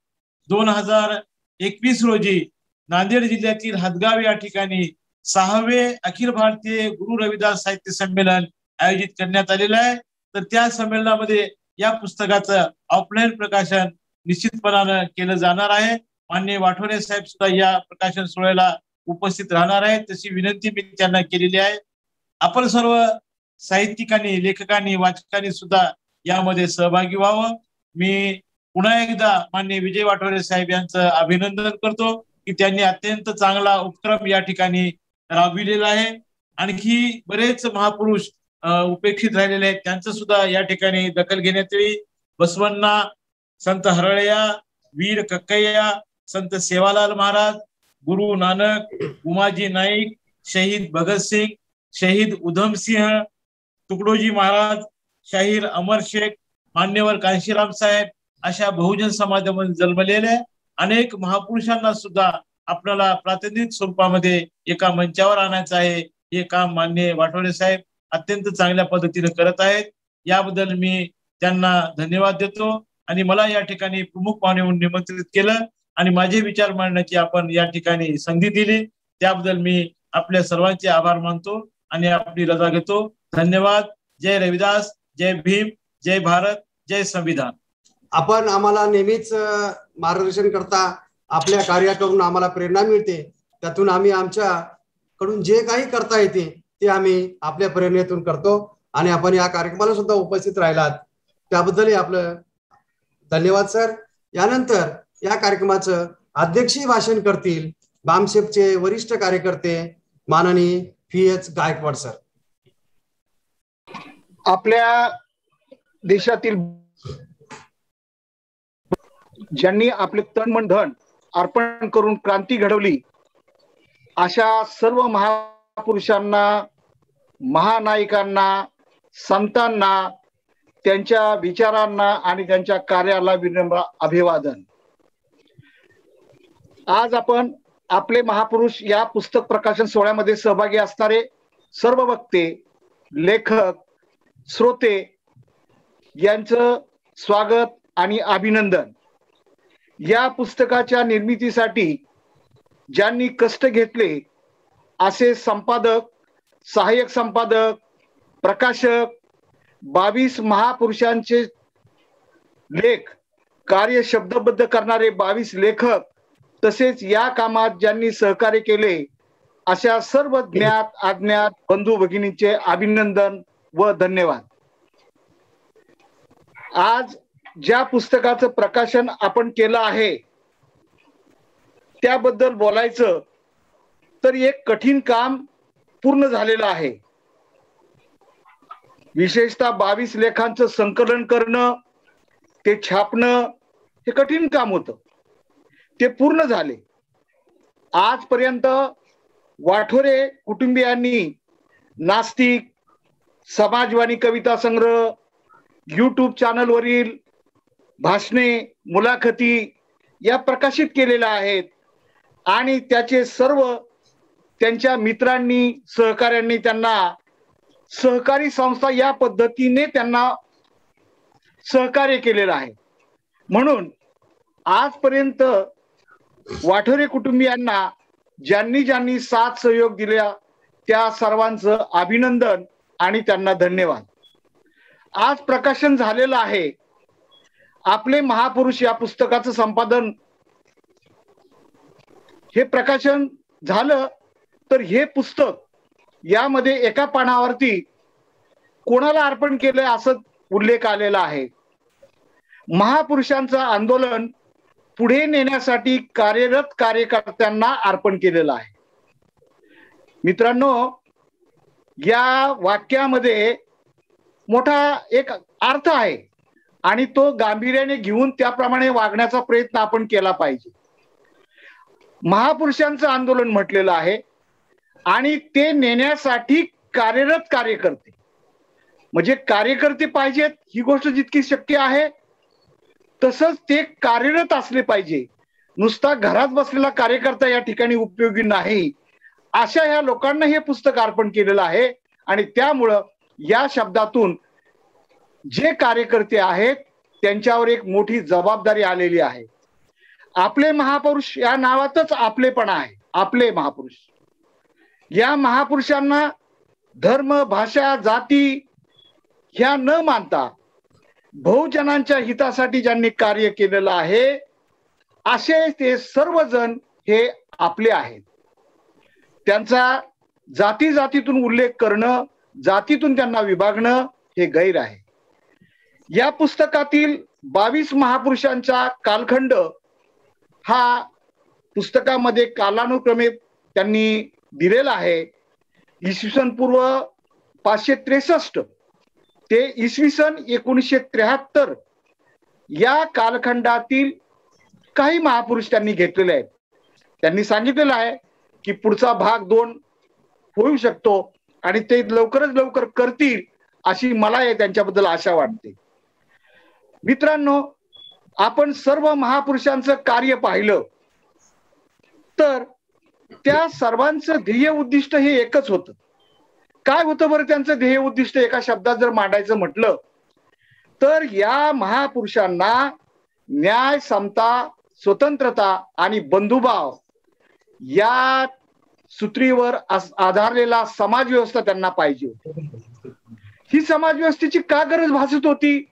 2021 रोजी नांदेड जिल्ह्यातील हदगाव या ठिकाणी 6वे अखिल भारतीय गुरु रविदास साहित्य संमेलन आयोजित करण्यात आलेलं आहे. तर त्या संमेलनामध्ये या पुस्तकाचं ऑफलाईन प्रकाशन निश्चितपणानं केलं जाणार आहे. माननीय वाठोरे साहेब सुद्धा या प्रकाशन सोहळ्याला उपस्थित राहणार आहेत, तशी विनंती मी त्यांना केलेली आहे. आपण सर्व साहित्यिकांनी, लेखकांनी, वाचकांनी सुद्धा यामध्ये सहभागी व्हावं. मी पुन्हा एकदा माननीय विजय वाठोरे साहेब यांचं अभिनंदन करतो की त्यांनी अत्यंत चांगला उपक्रम या ठिकाणी राबविलेला आहे. आणखी बरेच महापुरुष उपेक्षित राहिलेले आहेत, त्यांचं सुद्धा या ठिकाणी दखल घेण्यात यावी. बसवण्णा, संत हरळया, वीर कक्कय्या, संत सेवालाल महाराज, गुरु नानक, उमाजी नाईक, शहीद भगतसिंग, शहीद उधमसिंह, तुकडोजी महाराज, शाहीर अमर शेख, मान्यवर कांशीराम साहेब अशा बहुजन समाजामध्ये जन्मलेल्या अनेक महापुरुषांना सुद्धा आपल्याला प्रातिनिधिक स्वरूपामध्ये एका मंचावर आणायचं आहे. हे काम माननीय वाटोळे साहेब अत्यंत चांगल्या पद्धतीने करत आहेत. याबद्दल मी त्यांना धन्यवाद देतो आणि मला या ठिकाणी प्रमुख पाहुणे म्हणून निमंत्रित केलं आणि माझे विचार मांडण्याची आपण या ठिकाणी संधी दिली, त्याबद्दल मी आपल्या सर्वांचे आभार मानतो आणि आपली रजा घेतो. धन्यवाद. जय रविदास, जय भीम, जय भारत, जय संविधान. आपण आम्हाला नेहमीच मार्गदर्शन करता, आपल्या कार्याकडून आम्हाला प्रेरणा मिळते, त्यातून आम्ही आमच्याकडून जे काही करता येते ते आम्ही आपल्या प्रेरणेतून करतो आणि आपण या कार्यक्रमाला सुद्धा उपस्थित राहिलात त्याबद्दलही आपलं धन्यवाद सर. यानंतर या कार्यक्रमाचं अध्यक्षीय भाषण करतील बामसेफचे वरिष्ठ कार्यकर्ते माननीय VH गायकवाड सर. आपल्या देशातील ज्यांनी आपले तन मन धन अर्पण करून क्रांती घडवली अशा सर्व महापुरुषांना, महानायकांना, संतांना, त्यांच्या विचारांना आणि त्यांच्या कार्याला विनम्र अभिवादन. आज आपण आपले महापुरुष या पुस्तक प्रकाशन सोहळ्यामध्ये सहभागी असणारे सर्व वक्ते, लेखक, श्रोते यांचं स्वागत आणि अभिनंदन. या पुस्तकाच्या निर्मितीसाठी ज्यांनी कष्ट घेतले असे संपादक, सहाय्यक संपादक, प्रकाशक, 22 महापुरुषांचे लेख, कार्य शब्दबद्ध करणारे 22 लेखक, तसेच या कामात ज्यांनी सहकार्य केले अशा सर्व ज्ञात अज्ञात बंधू भगिनींचे अभिनंदन व धन्यवाद. आज ज्या पुस्तकाचं प्रकाशन आपण केलं आहे त्याबद्दल बोलायचं तर एक कठीण काम पूर्ण झालेलं आहे. विशेषतः 22 लेखांचं संकलन करणं, ते छापणं हे कठीण काम होतं. ते पूर्ण झाले. आजपर्यंत वाठोरे कुटुंबियांनी नास्तिक, समाजवाणी कविता संग्रह, YouTube चॅनलवरील भाषणे, मुलाखती या प्रकाशित केलेल्या आहेत आणि त्याचे सर्व त्यांच्या मित्रांनी, सहकाऱ्यांनी त्यांना सहकारी संस्था या पद्धतीने त्यांना सहकार्य केलेलं आहे. म्हणून आजपर्यंत वाठोरे कुटुंबियांना ज्यांनी ज्यांनी साथ सहयोग दिला त्या सर्वांचं अभिनंदन आणि त्यांना धन्यवाद. आज प्रकाशन झालेलं आहे. आपले महापुरुष या पुस्तकाचं संपादन, हे प्रकाशन झालं तर हे पुस्तक यामध्ये एका पानावरती कोणाला अर्पण केलंय असं उल्लेख आलेला आहे. महापुरुषांचं आंदोलन पुढे नेण्यासाठी कार्यरत कार्यकर्त्यांना अर्पण केलेलं आहे. मित्रांनो, या वाक्यामध्ये मोठा एक अर्थ आहे आणि तो गांभीर्याने घेऊन त्याप्रमाणे वागण्याचा प्रयत्न आपण केला पाहिजे. महापुरुषांचं आंदोलन म्हटलेलं आहे आणि ते नेण्यासाठी कार्यरत कार्यकर्ते, म्हणजे कार्यकर्ते पाहिजेत ही गोष्ट जितकी शक्य आहे तसंच ते कार्यरत असले पाहिजे. नुसता घरात बसलेला कार्यकर्ता या ठिकाणी उपयोगी नाही. अशा ह्या लोकांना हे पुस्तक अर्पण केलेलं आहे आणि त्यामुळं या शब्दातून जे कार्यकर्ते आहेत त्यांच्यावर एक मोठी जबाबदारी आलेली आहे. आपले महापुरुष या नावातच आपलेपणा आहे. आपले महापुरुष, या महापुरुषांना धर्म, भाषा, जाती ह्या न मानता बहुजनांच्या हितासाठी ज्यांनी कार्य केलेलं आहे असे ते सर्वजण हे आपले आहेत. त्यांचा जाती जातीतून उल्लेख करणं, जातीतून त्यांना विभागणं हे गैर आहे. या पुस्तकातील 22 महापुरुषांचा कालखंड हा पुस्तकामध्ये कालानुक्रमे त्यांनी दिलेला आहे. इसवी सन पूर्व 563 ते इसवी सन 1973 या कालखंडातील काही महापुरुष त्यांनी घेतलेले आहेत. त्यांनी सांगितलेलं आहे की पुढचा भाग 2 होऊ शकतो आणि ते लवकरच लवकर करतील अशी मला त्यांच्याबद्दल आशा वाटते. मित्रांनो, आपण सर्व महापुरुषांचं कार्य पाहिलं तर त्या सर्वांचं ध्येय उद्दिष्ट हे एकच होतं. काय होतं बरं त्यांचं ध्येय उद्दिष्ट एका शब्दात जर मांडायचं म्हटलं तर या महापुरुषांना न्याय, समता, स्वतंत्रता आणि बंधुभाव या सूत्रीवर आधारलेला समाज व्यवस्था त्यांना पाहिजे होती. ही समाज व्यवस्थेची का गरज भासत होती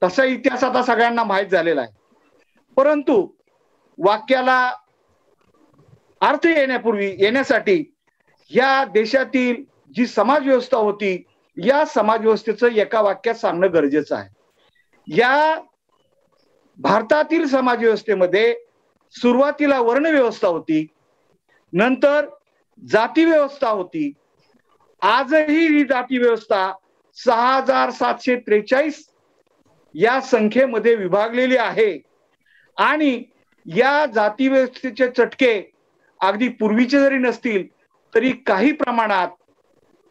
तसा इतिहास आता सगळ्यांना माहीत झालेला आहे. परंतु वाक्याला अर्थ येण्यासाठी या देशातील जी समाज व्यवस्था होती या समाज व्यवस्थेचं एका वाक्यात सांगणं गरजेचं आहे. या भारतातील समाज व्यवस्थेमध्ये सुरुवातीला वर्ण व्यवस्था होती, नंतर जाती व्यवस्था होती. आजही ही जाती व्यवस्था 6743 या संख्येमध्ये विभागलेली आहे आणि या जाती व्यवस्थेचे चटके अगदी पूर्वीचे जरी नसतील तरी काही प्रमाणात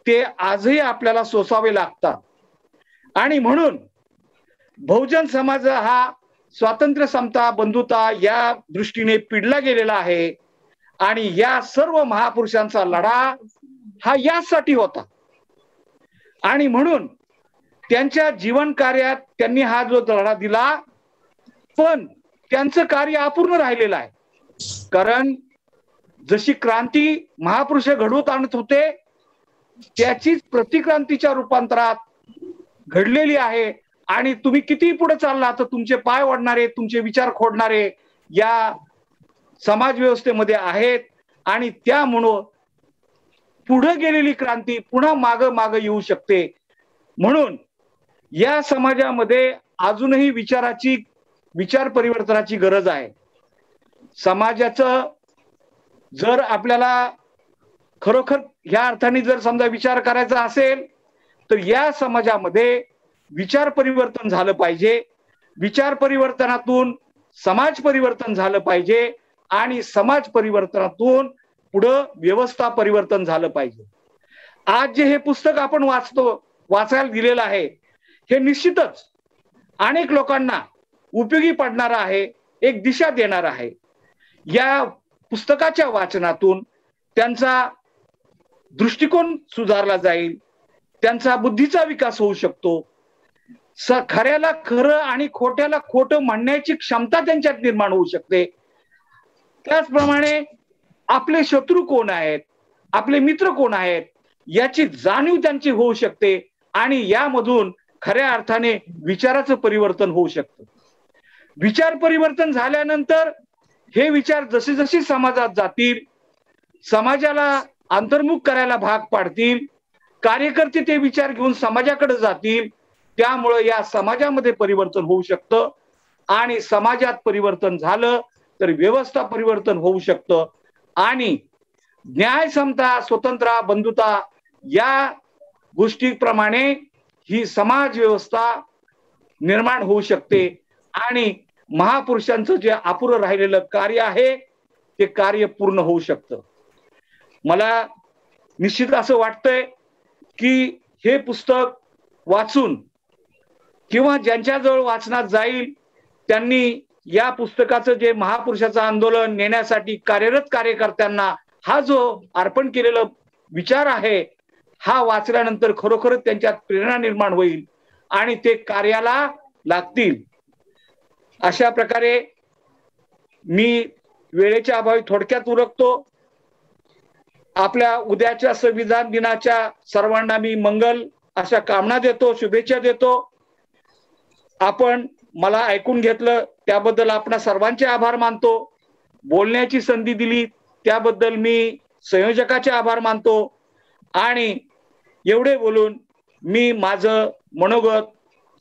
ते आजही आपल्याला सोसावे लागतात. आणि म्हणून बहुजन समाज हा स्वातंत्र्य, समता, बंधुता या दृष्टीने पिडला गेलेला आहे आणि या सर्व महापुरुषांचा लढा हा यासाठी होता. आणि म्हणून त्यांच्या जीवन कार्यात त्यांनी हा जो लढा दिला पण त्यांचं कार्य अपूर्ण राहिलेलं आहे. कारण जशी क्रांती महापुरुष घडवत आणत होते त्याचीच प्रतिक्रांतीच्या रूपांतरात घडलेली आहे. आणि तुम्ही किती पुढे चालला तर तुमचे पाय ओढणारे, तुमचे विचार खोडणारे या समाज व्यवस्थेमध्ये आहेत आणि त्यामुळं पुढे गेलेली क्रांती पुन्हा माग येऊ शकते. म्हणून या समाजामध्ये अजूनही विचार परिवर्तनाची गरज आहे. समाजाचं जर आपल्याला खरोखर ह्या अर्थाने जर समजा विचार करायचा असेल तर या समाजामध्ये विचार परिवर्तन झालं पाहिजे. विचार परिवर्तनातून समाज परिवर्तन झालं पाहिजे आणि समाज परिवर्तनातून पुढं व्यवस्था परिवर्तन झालं पाहिजे. आज जे हे पुस्तक आपण वाचायला दिलेलं आहे हे निश्चितच अनेक लोकांना उपयोगी पडणार आहे, एक दिशा देणार आहे. या पुस्तकाच्या वाचनातून त्यांचा दृष्टिकोन सुधारला जाईल, त्यांचा बुद्धीचा विकास होऊ शकतो, खऱ्याला खरं आणि खोट्याला खोटं म्हणण्याची क्षमता त्यांच्यात निर्माण होऊ शकते. त्याचप्रमाणे आपले शत्रू कोण आहेत, आपले मित्र कोण आहेत याची जाणीव त्यांची होऊ शकते आणि यामधून खऱ्या अर्थाने विचाराचं परिवर्तन होऊ शकतं. विचार परिवर्तन झाल्यानंतर हे विचार जसे जसे समाजात जातील, समाजाला अंतर्मुख करायला भाग पाडतील, कार्यकर्ते ते विचार घेऊन समाजाकडे जातील, त्यामुळे या समाजामध्ये परिवर्तन होऊ शकतं आणि समाजात परिवर्तन झालं तर व्यवस्था परिवर्तन होऊ शकतं आणि न्याय, समता, स्वतंत्र, बंधुता या गोष्टीप्रमाणे ही समाज व्यवस्था निर्माण होऊ शकते आणि महापुरुषांचं जे अपुरं राहिलेलं कार्य आहे ते कार्य पूर्ण होऊ शकतं. मला निश्चित असं वाटतंय की हे पुस्तक वाचून किंवा ज्यांच्याजवळ वाचनात जाईल त्यांनी या पुस्तकाचं जे महापुरुषाचं आंदोलन नेण्यासाठी कार्यरत कार्यकर्त्यांना हा जो अर्पण केलेला विचार आहे हा वाचल्यानंतर खरोखरच त्यांच्यात प्रेरणा निर्माण होईल आणि ते कार्याला लागतील. अशा प्रकारे मी वेळेच्या अभावी थोडक्यात उरकतो. आपल्या उद्याच्या संविधान दिनाच्या सर्वांना मी मंगल अशा कामना देतो, शुभेच्छा देतो. आपण मला ऐकून घेतलं त्याबद्दल आपणा सर्वांचे आभार मानतो. बोलण्याची संधी दिली त्याबद्दल मी संयोजकाचे आभार मानतो आणि एवढे बोलून मी माझं मनोगत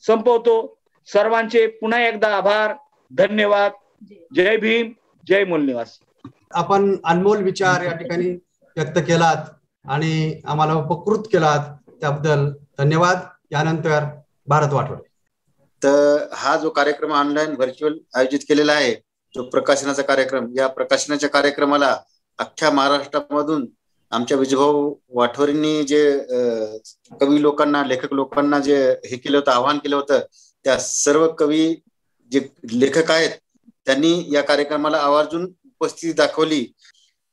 संपवतो. सर्वांचे पुन्हा एकदा आभार, धन्यवाद. जय भीम, जय मूलनिवास. आपण अनमोल विचार या ठिकाणी व्यक्त केलात आणि आम्हाला उपकृत केलात त्याबद्दल धन्यवाद. यानंतर भारत वाटवडे. तर हा जो कार्यक्रम ऑनलाईन व्हर्च्युअल आयोजित केलेला आहे जो प्रकाशनाचा कार्यक्रम, या प्रकाशनाच्या कार्यक्रमाला अख्ख्या महाराष्ट्रामधून आमच्या विजयभाऊ वाठोरेंनी जे कवी लोकांना, लेखक लोकांना जे हे केलं होतं, आवाहन केलं होतं, त्या सर्व कवी जे लेखक आहेत त्यांनी या कार्यक्रमाला आवर्जून उपस्थिती दाखवली.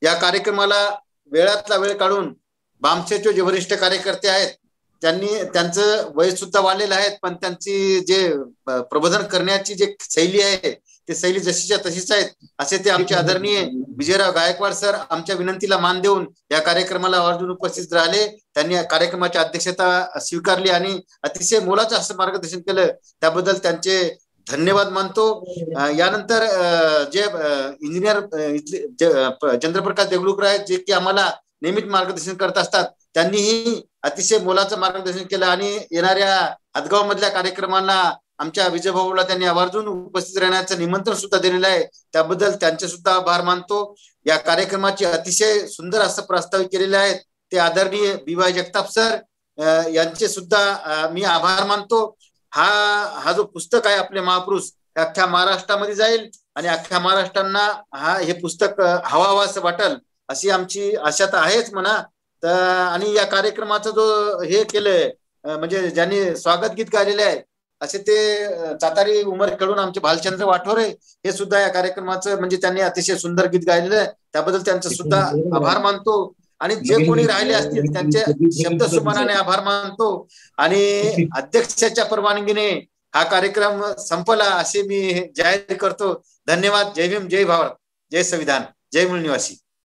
या कार्यक्रमाला वेळातला वेळ काढून बामसेचे जे वरिष्ठ कार्यकर्ते आहेत त्यांचं वय सुद्धा वाढलेलं आहे, पण त्यांची जे प्रबोधन करण्याची जे शैली आहे ते शैली जशीच्या तशीच आहेत असे ते आमचे आदरणीय विजयराव गायकवाड सर आमच्या विनंतीला मान देऊन या कार्यक्रमाला आवर्जून उपस्थित राहिले. त्यांनी या कार्यक्रमाची अध्यक्षता स्वीकारली आणि अतिशय मोलाचं असं मार्गदर्शन केलं, त्याबद्दल त्यांचे धन्यवाद मानतो. यानंतर जे इंजिनियर चंद्रप्रकाश देगलूकर आहेत जे की आम्हाला नियमित मार्गदर्शन करत असतात, त्यांनीही अतिशय मोलाचं मार्गदर्शन केलं आणि येणाऱ्या हदगाव मधल्या कार्यक्रमांना आमच्या विजयभाऊला त्यांनी आवर्जून उपस्थित राहण्याचं निमंत्रण सुद्धा दिलेलं आहे, त्याबद्दल त्यांचे सुद्धा आभार मानतो. या कार्यक्रमाचे अतिशय सुंदर असं प्रस्तावित केलेले आहेत ते आदरणीय बी.वाय. जगताप सर यांचे सुद्धा मी आभार मानतो. हा जो पुस्तक आहे आपले महापुरुष अख्ख्या महाराष्ट्रामध्ये जाईल आणि अख्ख्या महाराष्ट्रांना हे पुस्तक हवा असं वाटेल अशी आमची आशा तर आहेच म्हणा. तर आणि या कार्यक्रमाचं जो हे केलंय म्हणजे ज्यांनी स्वागत गीत गायलेले आहे असे ते सातारी उमरखेडून आमचे भालचंद्र वाठोरे हे सुद्धा या कार्यक्रमाचं म्हणजे त्यांनी अतिशय सुंदर गीत गायलेलं आहे, त्याबद्दल त्यांचं सुद्धा आभार मानतो. आणि जे कोणी राहिले असतील त्यांचे शब्द सुमनाने आभार मानतो आणि अध्यक्षाच्या परवानगीने हा कार्यक्रम संपला असे मी जाहीर करतो. धन्यवाद. जय भीम, जय भारत, जय संविधान, जय मूळ निवासी.